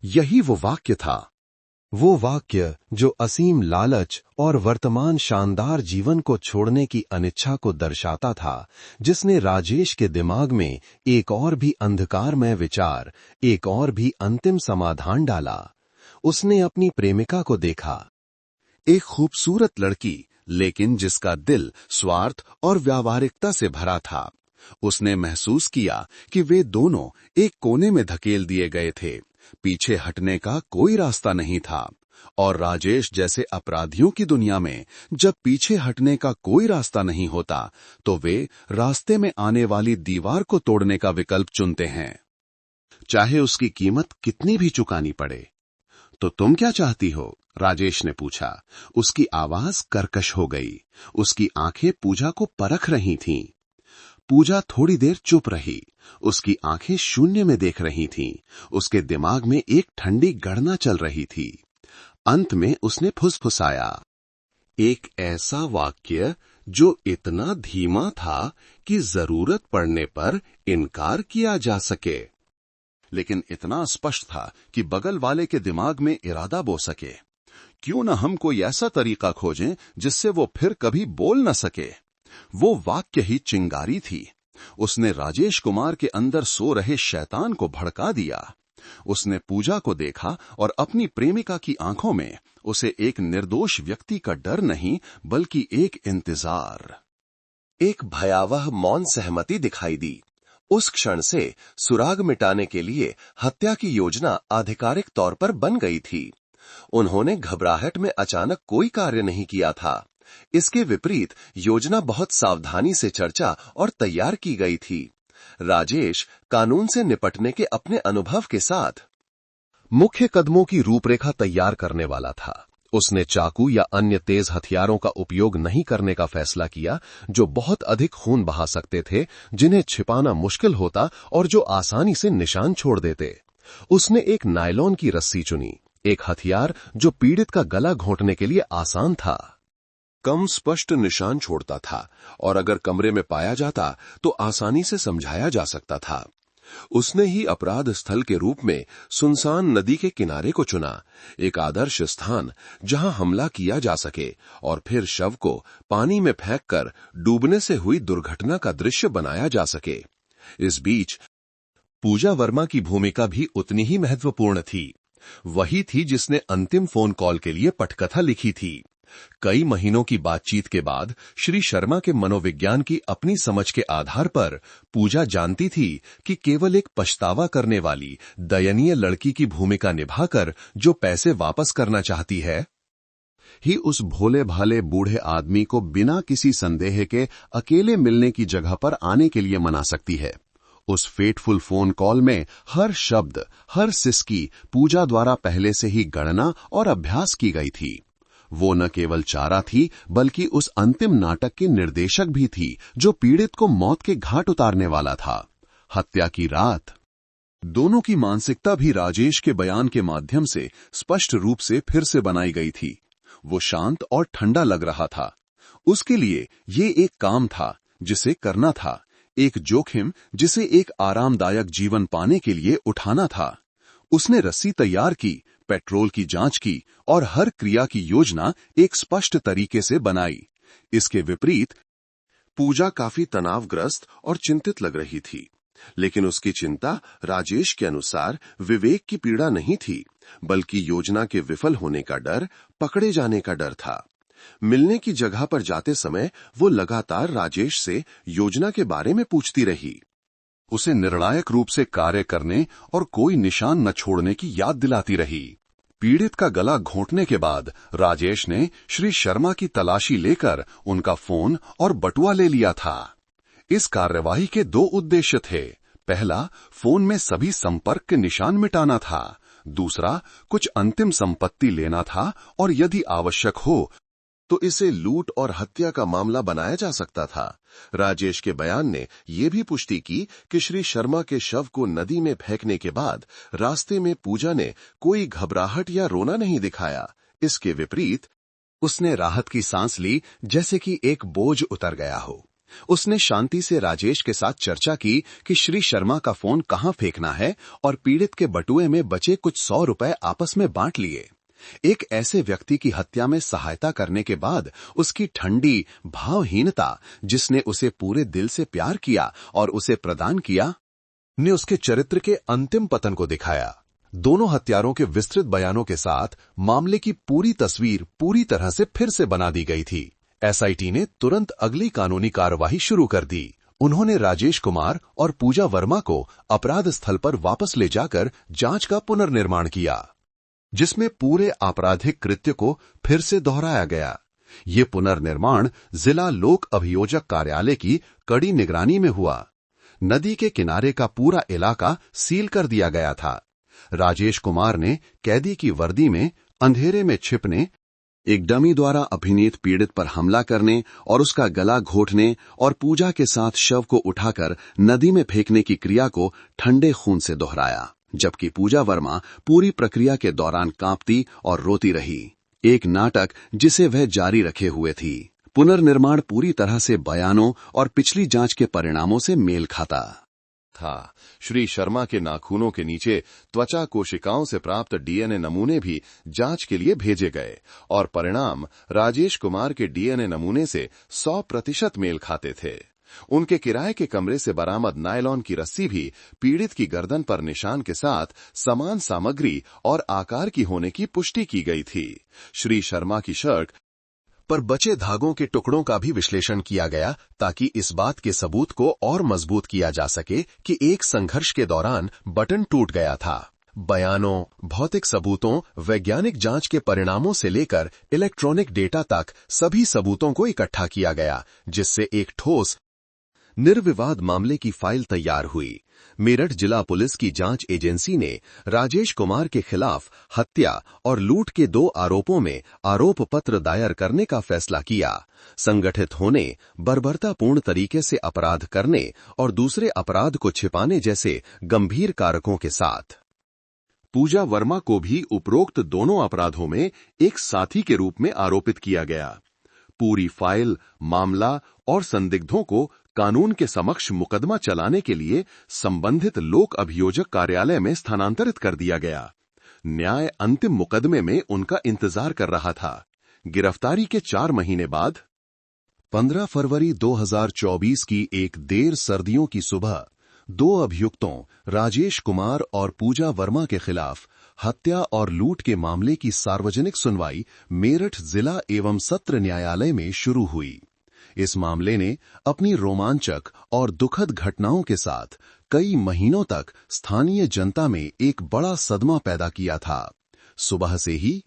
यही वो वाक्य था, वो वाक्य जो असीम लालच और वर्तमान शानदार जीवन को छोड़ने की अनिच्छा को दर्शाता था, जिसने राजेश के दिमाग में एक और भी अंधकारमय विचार, एक और भी अंतिम समाधान डाला। उसने अपनी प्रेमिका को देखा, एक खूबसूरत लड़की, लेकिन जिसका दिल स्वार्थ और व्यावहारिकता से भरा था। उसने महसूस किया कि वे दोनों एक कोने में धकेल दिए गए थे। पीछे हटने का कोई रास्ता नहीं था। और राजेश जैसे अपराधियों की दुनिया में जब पीछे हटने का कोई रास्ता नहीं होता तो वे रास्ते में आने वाली दीवार को तोड़ने का विकल्प चुनते हैं, चाहे उसकी कीमत कितनी भी चुकानी पड़े। तो तुम क्या चाहती हो? राजेश ने पूछा। उसकी आवाज कर्कश हो गई। उसकी आंखें पूजा को परख रही थीं। पूजा थोड़ी देर चुप रही। उसकी आंखें शून्य में देख रही थीं। उसके दिमाग में एक ठंडी गणना चल रही थी। अंत में उसने फुसफुसाया, एक ऐसा वाक्य जो इतना धीमा था कि जरूरत पड़ने पर इनकार किया जा सके, लेकिन इतना स्पष्ट था कि बगल वाले के दिमाग में इरादा बो सके। क्यों न हम कोई ऐसा तरीका खोजें जिससे वो फिर कभी बोल न सके। वो वाक्य ही चिंगारी थी। उसने राजेश कुमार के अंदर सो रहे शैतान को भड़का दिया। उसने पूजा को देखा और अपनी प्रेमिका की आंखों में उसे एक निर्दोष व्यक्ति का डर नहीं बल्कि एक इंतजार, एक भयावह मौन सहमति दिखाई दी। उस क्षण से सुराग मिटाने के लिए हत्या की योजना आधिकारिक तौर पर बन गई थी। उन्होंने घबराहट में अचानक कोई कार्य नहीं किया था। इसके विपरीत योजना बहुत सावधानी से चर्चा और तैयार की गई थी। राजेश कानून से निपटने के अपने अनुभव के साथ मुख्य कदमों की रूपरेखा तैयार करने वाला था। उसने चाकू या अन्य तेज हथियारों का उपयोग नहीं करने का फैसला किया जो बहुत अधिक खून बहा सकते थे, जिन्हें छिपाना मुश्किल होता और जो आसानी से निशान छोड़ देते। उसने एक नायलॉन की रस्सी चुनी, एक हथियार जो पीड़ित का गला घोंटने के लिए आसान था, कम स्पष्ट निशान छोड़ता था और अगर कमरे में पाया जाता तो आसानी से समझाया जा सकता था। उसने ही अपराध स्थल के रूप में सुनसान नदी के किनारे को चुना, एक आदर्श स्थान जहां हमला किया जा सके और फिर शव को पानी में फेंककर डूबने से हुई दुर्घटना का दृश्य बनाया जा सके। इस बीच पूजा वर्मा की भूमिका भी उतनी ही महत्वपूर्ण थी। वही थी जिसने अंतिम फोन कॉल के लिए पटकथा लिखी थी। कई महीनों की बातचीत के बाद श्री शर्मा के मनोविज्ञान की अपनी समझ के आधार पर पूजा जानती थी कि केवल एक पछतावा करने वाली दयनीय लड़की की भूमिका निभाकर जो पैसे वापस करना चाहती है, ही उस भोले भाले बूढ़े आदमी को बिना किसी संदेह के अकेले मिलने की जगह पर आने के लिए मना सकती है। उस फेटफुल फोन कॉल में हर शब्द, हर सिसकी पूजा द्वारा पहले से ही गणना और अभ्यास की गई थी। वो न केवल चारा थी बल्कि उस अंतिम नाटक की निर्देशक भी थी जो पीड़ित को मौत के घाट उतारने वाला था। हत्या की रात दोनों की मानसिकता भी राजेश के बयान के माध्यम से स्पष्ट रूप से फिर से बनाई गई थी। वो शांत और ठंडा लग रहा था। उसके लिए ये एक काम था जिसे करना था, एक जोखिम जिसे एक आरामदायक जीवन पाने के लिए उठाना था। उसने रस्सी तैयार की, पेट्रोल की जांच की और हर क्रिया की योजना एक स्पष्ट तरीके से बनाई। इसके विपरीत पूजा काफी तनावग्रस्त और चिंतित लग रही थी, लेकिन उसकी चिंता राजेश के अनुसार विवेक की पीड़ा नहीं थी बल्कि योजना के विफल होने का डर, पकड़े जाने का डर था। मिलने की जगह पर जाते समय वो लगातार राजेश से योजना के बारे में पूछती रही, उसे निर्णायक रूप से कार्य करने और कोई निशान न छोड़ने की याद दिलाती रही। पीड़ित का गला घोंटने के बाद राजेश ने श्री शर्मा की तलाशी लेकर उनका फोन और बटुआ ले लिया था। इस कार्यवाही के दो उद्देश्य थे। पहला, फोन में सभी संपर्क के निशान मिटाना था। दूसरा, कुछ अंतिम संपत्ति लेना था और यदि आवश्यक हो तो इसे लूट और हत्या का मामला बनाया जा सकता था। राजेश के बयान ने यह भी पुष्टि की कि श्री शर्मा के शव को नदी में फेंकने के बाद रास्ते में पूजा ने कोई घबराहट या रोना नहीं दिखाया। इसके विपरीत उसने राहत की सांस ली, जैसे कि एक बोझ उतर गया हो। उसने शांति से राजेश के साथ चर्चा की कि श्री शर्मा का फोन कहां फेंकना है और पीड़ित के बटुए में बचे कुछ 100 रुपए आपस में बांट लिए। एक ऐसे व्यक्ति की हत्या में सहायता करने के बाद उसकी ठंडी भावहीनता, जिसने उसे पूरे दिल से प्यार किया और उसे प्रदान किया, ने उसके चरित्र के अंतिम पतन को दिखाया। दोनों हत्यारों के विस्तृत बयानों के साथ मामले की पूरी तस्वीर पूरी तरह से फिर से बना दी गई थी। एसआईटी ने तुरंत अगली कानूनी कार्रवाई शुरू कर दी। उन्होंने राजेश कुमार और पूजा वर्मा को अपराध स्थल पर वापस ले जाकर जांच का पुनर्निर्माण किया, जिसमें पूरे आपराधिक कृत्य को फिर से दोहराया गया। ये पुनर्निर्माण जिला लोक अभियोजक कार्यालय की कड़ी निगरानी में हुआ। नदी के किनारे का पूरा इलाका सील कर दिया गया था। राजेश कुमार ने कैदी की वर्दी में अंधेरे में छिपने, एक डमी द्वारा अभिनीत पीड़ित पर हमला करने और उसका गला घोंटने और पूजा के साथ शव को उठाकर नदी में फेंकने की क्रिया को ठंडे खून से दोहराया, जबकि पूजा वर्मा पूरी प्रक्रिया के दौरान कांपती और रोती रही। एक नाटक जिसे वह जारी रखे हुए थी। पुनर्निर्माण पूरी तरह से बयानों और पिछली जांच के परिणामों से मेल खाता था। श्री शर्मा के नाखूनों के नीचे त्वचा कोशिकाओं से प्राप्त डीएनए नमूने भी जांच के लिए भेजे गए और परिणाम राजेश कुमार के डीएनए नमूने से 100% मेल खाते थे। उनके किराए के कमरे से बरामद नायलॉन की रस्सी भी पीड़ित की गर्दन पर निशान के साथ समान सामग्री और आकार की होने की पुष्टि की गई थी। श्री शर्मा की शर्ट पर बचे धागों के टुकड़ों का भी विश्लेषण किया गया ताकि इस बात के सबूत को और मजबूत किया जा सके कि एक संघर्ष के दौरान बटन टूट गया था। बयानों, भौतिक सबूतों, वैज्ञानिक जांच के परिणामों से लेकर इलेक्ट्रॉनिक डेटा तक सभी सबूतों को इकट्ठा किया गया, जिससे एक ठोस निर्विवाद मामले की फाइल तैयार हुई। मेरठ जिला पुलिस की जांच एजेंसी ने राजेश कुमार के खिलाफ हत्या और लूट के 2 आरोपों में आरोप पत्र दायर करने का फैसला किया। संगठित होने, बर्बरतापूर्ण तरीके से अपराध करने और दूसरे अपराध को छिपाने जैसे गंभीर कारकों के साथ पूजा वर्मा को भी उपरोक्त दोनों अपराधों में एक साथी के रूप में आरोपित किया गया। पूरी फाइल, मामला और संदिग्धों को कानून के समक्ष मुकदमा चलाने के लिए संबंधित लोक अभियोजक कार्यालय में स्थानांतरित कर दिया गया। न्याय अंतिम मुकदमे में उनका इंतजार कर रहा था। गिरफ्तारी के 4 महीने बाद 15 फरवरी 2024 की एक देर सर्दियों की सुबह 2 अभियुक्तों राजेश कुमार और पूजा वर्मा के खिलाफ हत्या और लूट के मामले की सार्वजनिक सुनवाई मेरठ जिला एवं सत्र न्यायालय में शुरू हुई। इस मामले ने अपनी रोमांचक और दुखद घटनाओं के साथ कई महीनों तक स्थानीय जनता में एक बड़ा सदमा पैदा किया था। सुबह से ही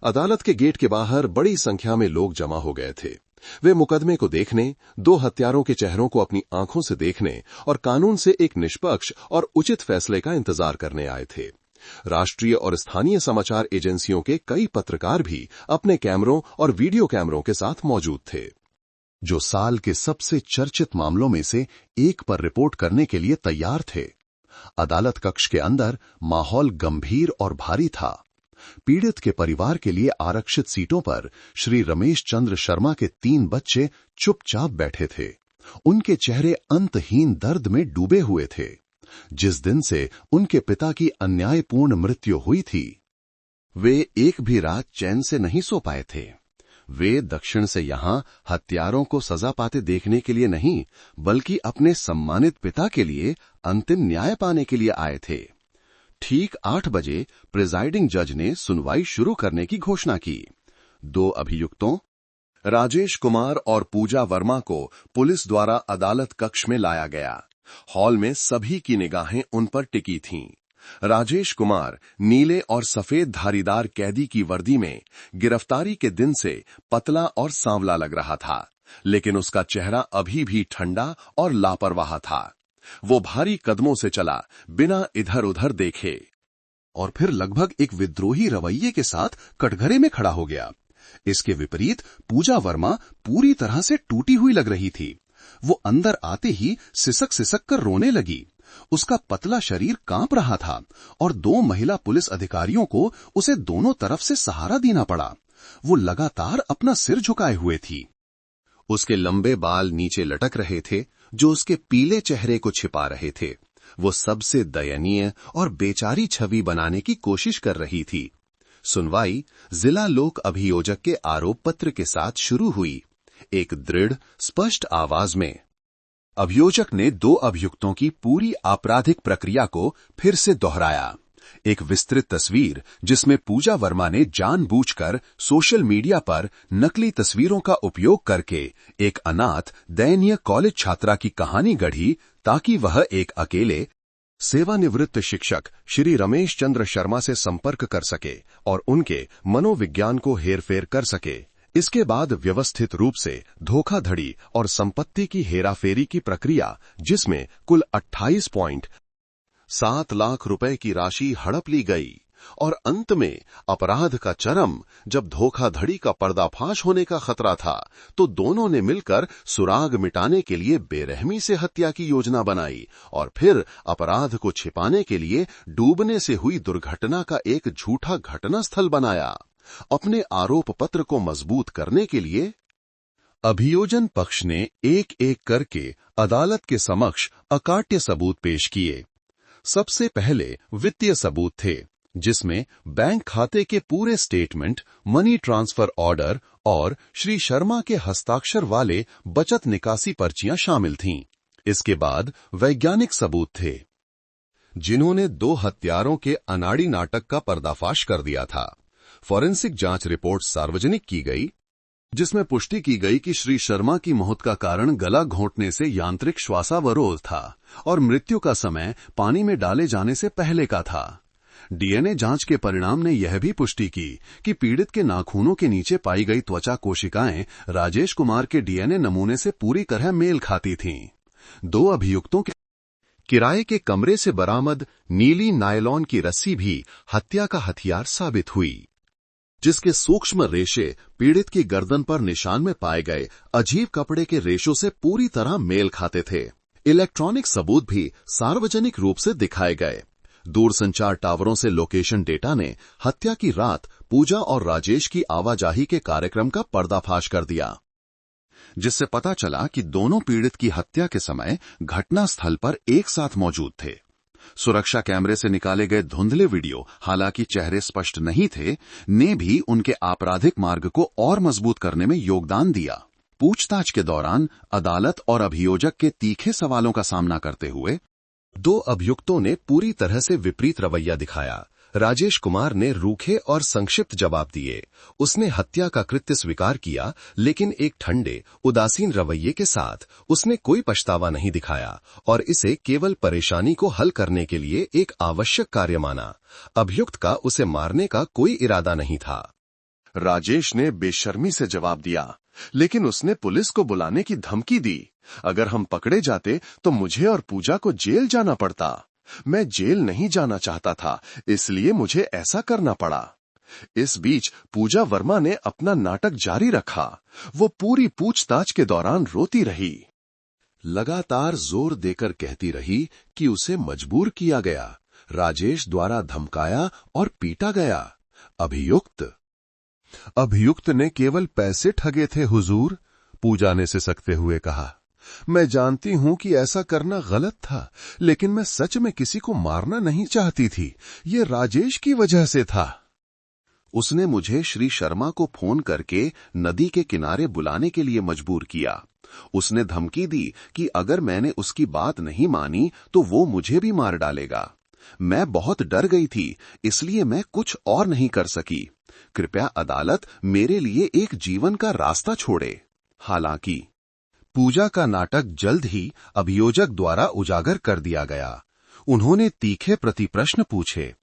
अदालत के गेट के बाहर बड़ी संख्या में लोग जमा हो गए थे। वे मुकदमे को देखने, 2 हत्यारों के चेहरों को अपनी आंखों से देखने और कानून से एक निष्पक्ष और उचित फैसले का इंतजार करने आए थे। राष्ट्रीय और स्थानीय समाचार एजेंसियों के कई पत्रकार भी अपने कैमरों और वीडियो कैमरों के साथ मौजूद थे, जो साल के सबसे चर्चित मामलों में से एक पर रिपोर्ट करने के लिए तैयार थे। अदालत कक्ष के अंदर माहौल गंभीर और भारी था। पीड़ित के परिवार के लिए आरक्षित सीटों पर श्री रमेश चंद्र शर्मा के 3 बच्चे चुपचाप बैठे थे। उनके चेहरे अंतहीन दर्द में डूबे हुए थे। जिस दिन से उनके पिता की अन्यायपूर्ण मृत्यु हुई थी, वे एक भी रात चैन से नहीं सो पाए थे। वे दक्षिण से यहां हत्यारों को सजा पाते देखने के लिए नहीं, बल्कि अपने सम्मानित पिता के लिए अंतिम न्याय पाने के लिए आए थे। ठीक 8 बजे प्रिजाइडिंग जज ने सुनवाई शुरू करने की घोषणा की। 2 अभियुक्तों राजेश कुमार और पूजा वर्मा को पुलिस द्वारा अदालत कक्ष में लाया गया। हॉल में सभी की निगाहें उन पर टिकी थीं। राजेश कुमार नीले और सफेद धारीदार कैदी की वर्दी में गिरफ्तारी के दिन से पतला और सांवला लग रहा था, लेकिन उसका चेहरा अभी भी ठंडा और लापरवाह था। वो भारी कदमों से चला, बिना इधर उधर देखे। और फिर लगभग एक विद्रोही रवैये के साथ कटघरे में खड़ा हो गया। इसके विपरीत पूजा वर्मा पूरी तरह से टूटी हुई लग रही थी। वो अंदर आते ही सिसक सिसक कर रोने लगी। उसका पतला शरीर कांप रहा था और 2 महिला पुलिस अधिकारियों को उसे दोनों तरफ से सहारा देना पड़ा। वो लगातार अपना सिर झुकाए हुए थी। उसके लंबे बाल नीचे लटक रहे थे, जो उसके पीले चेहरे को छिपा रहे थे। वो सबसे दयनीय और बेचारी छवि बनाने की कोशिश कर रही थी। सुनवाई जिला लोक अभियोजक के आरोप पत्र के साथ शुरू हुई, एक दृढ़ स्पष्ट आवाज में। अभियोजक ने 2 अभियुक्तों की पूरी आपराधिक प्रक्रिया को फिर से दोहराया। एक विस्तृत तस्वीर जिसमें पूजा वर्मा ने जानबूझकर सोशल मीडिया पर नकली तस्वीरों का उपयोग करके एक अनाथ दयनीय कॉलेज छात्रा की कहानी गढ़ी, ताकि वह एक अकेले सेवानिवृत्त शिक्षक श्री रमेश चंद्र शर्मा से संपर्क कर सके और उनके मनोविज्ञान को हेरफेर कर सके। इसके बाद व्यवस्थित रूप से धोखाधड़ी और संपत्ति की हेराफेरी की प्रक्रिया, जिसमें कुल 28.7 लाख रुपए की राशि हड़प ली गई, और अंत में अपराध का चरम जब धोखाधड़ी का पर्दाफाश होने का खतरा था, तो दोनों ने मिलकर सुराग मिटाने के लिए बेरहमी से हत्या की योजना बनाई और फिर अपराध को छिपाने के लिए डूबने से हुई दुर्घटना का एक झूठा घटनास्थल बनाया। अपने आरोप पत्र को मजबूत करने के लिए अभियोजन पक्ष ने एक एक करके अदालत के समक्ष अकाट्य सबूत पेश किए। सबसे पहले वित्तीय सबूत थे, जिसमें बैंक खाते के पूरे स्टेटमेंट, मनी ट्रांसफर ऑर्डर और श्री शर्मा के हस्ताक्षर वाले बचत निकासी पर्चियां शामिल थीं। इसके बाद वैज्ञानिक सबूत थे, जिन्होंने 2 हत्यारों के अनाड़ी नाटक का पर्दाफाश कर दिया था। फॉरेंसिक जांच रिपोर्ट सार्वजनिक की गई, जिसमें पुष्टि की गई कि श्री शर्मा की मौत का कारण गला घोंटने से यांत्रिक श्वासावरोध था और मृत्यु का समय पानी में डाले जाने से पहले का था। डीएनए जांच के परिणाम ने यह भी पुष्टि की कि पीड़ित के नाखूनों के नीचे पाई गई त्वचा कोशिकाएं राजेश कुमार के डीएनए नमूने से पूरी तरह मेल खाती थीं। 2 अभियुक्तों के किराए के कमरे से बरामद नीली नायलॉन की रस्सी भी हत्या का हथियार साबित हुई, जिसके सूक्ष्म रेशे पीड़ित की गर्दन पर निशान में पाए गए अजीब कपड़े के रेशों से पूरी तरह मेल खाते थे। इलेक्ट्रॉनिक सबूत भी सार्वजनिक रूप से दिखाए गए। दूरसंचार टावरों से लोकेशन डेटा ने हत्या की रात पूजा और राजेश की आवाजाही के कार्यक्रम का पर्दाफाश कर दिया, जिससे पता चला कि दोनों पीड़ित की हत्या के समय घटना स्थल पर एक साथ मौजूद थे। सुरक्षा कैमरे से निकाले गए धुंधले वीडियो, हालांकि चेहरे स्पष्ट नहीं थे, ने भी उनके आपराधिक मार्ग को और मजबूत करने में योगदान दिया। पूछताछ के दौरान अदालत और अभियोजक के तीखे सवालों का सामना करते हुए 2 अभियुक्तों ने पूरी तरह से विपरीत रवैया दिखाया। राजेश कुमार ने रूखे और संक्षिप्त जवाब दिए। उसने हत्या का कृत्य स्वीकार किया, लेकिन एक ठंडे, उदासीन रवैये के साथ। उसने कोई पछतावा नहीं दिखाया और इसे केवल परेशानी को हल करने के लिए एक आवश्यक कार्य माना। अभियुक्त का उसे मारने का कोई इरादा नहीं था। राजेश ने बेशर्मी से जवाब दिया, लेकिन उसने पुलिस को बुलाने की धमकी दी। अगर हम पकड़े जाते तो मुझे और पूजा को जेल जाना पड़ता। मैं जेल नहीं जाना चाहता था, इसलिए मुझे ऐसा करना पड़ा। इस बीच पूजा वर्मा ने अपना नाटक जारी रखा। वो पूरी पूछताछ के दौरान रोती रही, लगातार जोर देकर कहती रही कि उसे मजबूर किया गया, राजेश द्वारा धमकाया और पीटा गया। अभियुक्त ने केवल पैसे ठगे थे हुजूर, पूजा ने सिसकते हुए कहा। मैं जानती हूं कि ऐसा करना गलत था, लेकिन मैं सच में किसी को मारना नहीं चाहती थी। ये राजेश की वजह से था। उसने मुझे श्री शर्मा को फोन करके नदी के किनारे बुलाने के लिए मजबूर किया। उसने धमकी दी कि अगर मैंने उसकी बात नहीं मानी तो वो मुझे भी मार डालेगा। मैं बहुत डर गई थी, इसलिए मैं कुछ और नहीं कर सकी। कृपया अदालत मेरे लिए एक जीवन का रास्ता छोड़े। हालांकि पूजा का नाटक जल्द ही अभियोजक द्वारा उजागर कर दिया गया। उन्होंने तीखे प्रतिप्रश्न पूछे।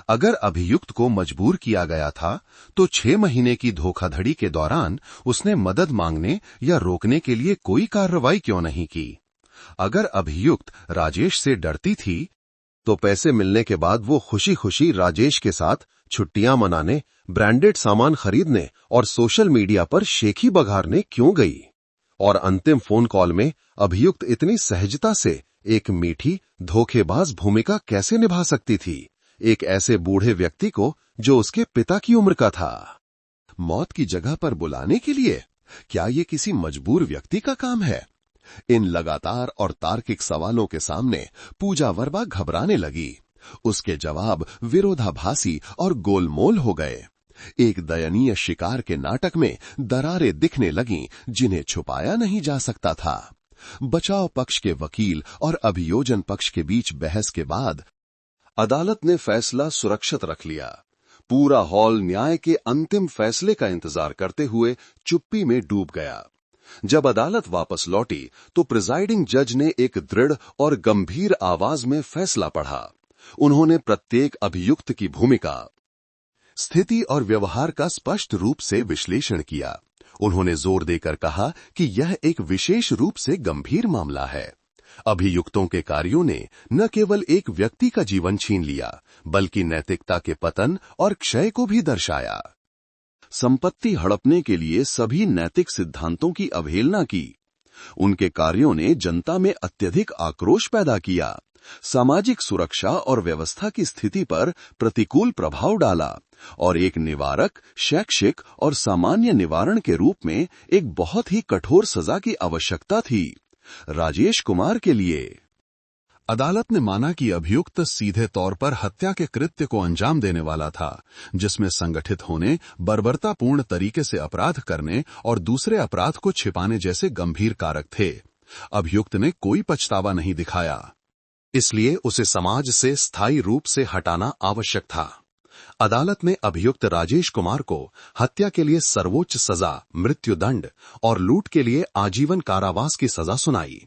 अगर अभियुक्त को मजबूर किया गया था, तो 6 महीने की धोखाधड़ी के दौरान उसने मदद मांगने या रोकने के लिए कोई कार्रवाई क्यों नहीं की? अगर अभियुक्त राजेश से डरती थी, तो पैसे मिलने के बाद वो खुशी खुशी राजेश के साथ छुट्टियां मनाने, ब्रांडेड सामान खरीदने और सोशल मीडिया पर शेखी बघारने क्यों गई? और अंतिम फोन कॉल में अभियुक्त इतनी सहजता से एक मीठी, धोखेबाज भूमिका कैसे निभा सकती थी, एक ऐसे बूढ़े व्यक्ति को जो उसके पिता की उम्र का था? मौत की जगह पर बुलाने के लिए क्या ये किसी मजबूर व्यक्ति का काम है? इन लगातार और तार्किक सवालों के सामने पूजा वर्मा घबराने लगी। उसके जवाब विरोधाभासी और गोलमोल हो गए। एक दयनीय शिकार के नाटक में दरारें दिखने लगीं जिन्हें छुपाया नहीं जा सकता था। बचाव पक्ष के वकील और अभियोजन पक्ष के बीच बहस के बाद अदालत ने फैसला सुरक्षित रख लिया। पूरा हॉल न्याय के अंतिम फैसले का इंतजार करते हुए चुप्पी में डूब गया। जब अदालत वापस लौटी तो प्रिजाइडिंग जज ने एक दृढ़ और गंभीर आवाज में फैसला पढ़ा। उन्होंने प्रत्येक अभियुक्त की भूमिका, स्थिति और व्यवहार का स्पष्ट रूप से विश्लेषण किया। उन्होंने जोर देकर कहा कि यह एक विशेष रूप से गंभीर मामला है। अभियुक्तों के कार्यों ने न केवल एक व्यक्ति का जीवन छीन लिया, बल्कि नैतिकता के पतन और क्षय को भी दर्शाया। संपत्ति हड़पने के लिए सभी नैतिक सिद्धांतों की अवहेलना की। उनके कार्यों ने जनता में अत्यधिक आक्रोश पैदा किया, सामाजिक सुरक्षा और व्यवस्था की स्थिति पर प्रतिकूल प्रभाव डाला और एक निवारक, शैक्षिक और सामान्य निवारण के रूप में एक बहुत ही कठोर सजा की आवश्यकता थी राजेश कुमार के लिए। अदालत ने माना कि अभियुक्त सीधे तौर पर हत्या के कृत्य को अंजाम देने वाला था, जिसमें संगठित होने, बर्बरतापूर्ण तरीके से अपराध करने और दूसरे अपराध को छिपाने जैसे गंभीर कारक थे। अभियुक्त ने कोई पछतावा नहीं दिखाया, इसलिए उसे समाज से स्थायी रूप से हटाना आवश्यक था। अदालत ने अभियुक्त राजेश कुमार को हत्या के लिए सर्वोच्च सजा मृत्युदंड और लूट के लिए आजीवन कारावास की सजा सुनाई।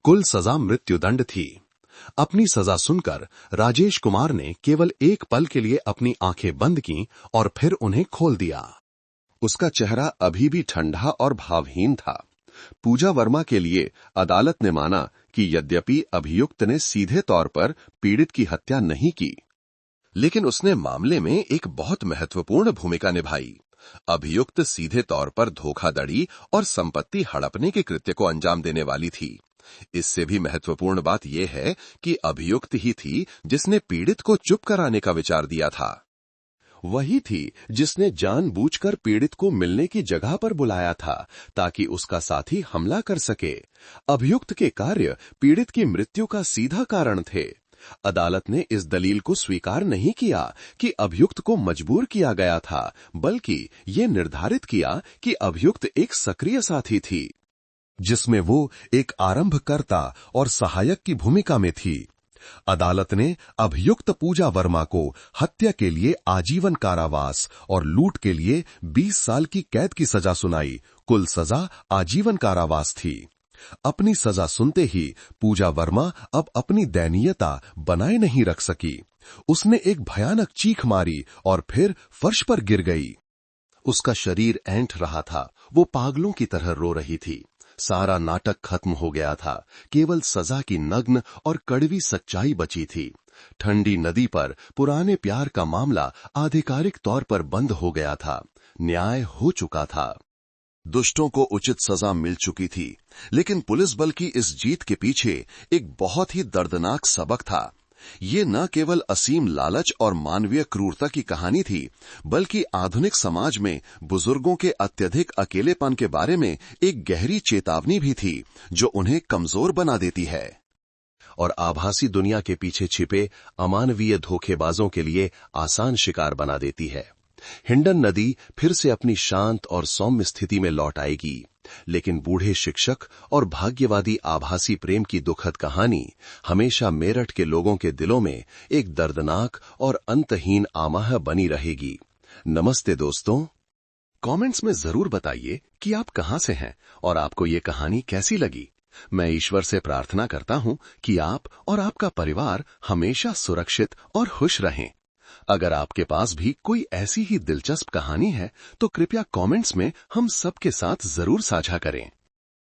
कुल सजा मृत्युदंड थी। अपनी सजा सुनकर राजेश कुमार ने केवल एक पल के लिए अपनी आंखें बंद की और फिर उन्हें खोल दिया। उसका चेहरा अभी भी ठंडा और भावहीन था। पूजा वर्मा के लिए अदालत ने माना कि यद्यपि अभियुक्त ने सीधे तौर पर पीड़ित की हत्या नहीं की, लेकिन उसने मामले में एक बहुत महत्वपूर्ण भूमिका निभाई। अभियुक्त सीधे तौर पर धोखाधड़ी और संपत्ति हड़पने के कृत्य को अंजाम देने वाली थी। इससे भी महत्वपूर्ण बात यह है कि अभियुक्त ही थी जिसने पीड़ित को चुप कराने का विचार दिया था। वही थी जिसने जानबूझकर पीड़ित को मिलने की जगह पर बुलाया था ताकि उसका साथी हमला कर सके। अभियुक्त के कार्य पीड़ित की मृत्यु का सीधा कारण थे। अदालत ने इस दलील को स्वीकार नहीं किया कि अभियुक्त को मजबूर किया गया था, बल्कि ये निर्धारित किया कि अभियुक्त एक सक्रिय साथी थी, जिसमें वो एक आरंभकर्ता और सहायक की भूमिका में थी। अदालत ने अभियुक्त पूजा वर्मा को हत्या के लिए आजीवन कारावास और लूट के लिए 20 साल की कैद की सजा सुनाई। कुल सजा आजीवन कारावास थी। अपनी सजा सुनते ही पूजा वर्मा अब अपनी दयनीयता बनाए नहीं रख सकी। उसने एक भयानक चीख मारी और फिर फर्श पर गिर गई। उसका शरीर ऐंठ रहा था। वो पागलों की तरह रो रही थी। सारा नाटक खत्म हो गया था। केवल सजा की नग्न और कड़वी सच्चाई बची थी। ठंडी नदी पर पुराने प्यार का मामला आधिकारिक तौर पर बंद हो गया था। न्याय हो चुका था। दुष्टों को उचित सजा मिल चुकी थी। लेकिन पुलिस बल की इस जीत के पीछे एक बहुत ही दर्दनाक सबक था। ये न केवल असीम लालच और मानवीय क्रूरता की कहानी थी, बल्कि आधुनिक समाज में बुजुर्गों के अत्यधिक अकेलेपन के बारे में एक गहरी चेतावनी भी थी, जो उन्हें कमजोर बना देती है और आभासी दुनिया के पीछे छिपे अमानवीय धोखेबाजों के लिए आसान शिकार बना देती है। हिंडन नदी फिर से अपनी शांत और सौम्य स्थिति में लौट आएगी, लेकिन बूढ़े शिक्षक और भाग्यवादी आभासी प्रेम की दुखद कहानी हमेशा मेरठ के लोगों के दिलों में एक दर्दनाक और अंतहीन आमाह बनी रहेगी। नमस्ते दोस्तों, कमेंट्स में जरूर बताइए कि आप कहां से हैं और आपको ये कहानी कैसी लगी। मैं ईश्वर से प्रार्थना करता हूं कि आप और आपका परिवार हमेशा सुरक्षित और खुश रहें। अगर आपके पास भी कोई ऐसी ही दिलचस्प कहानी है तो कृपया कमेंट्स में हम सबके साथ जरूर साझा करें।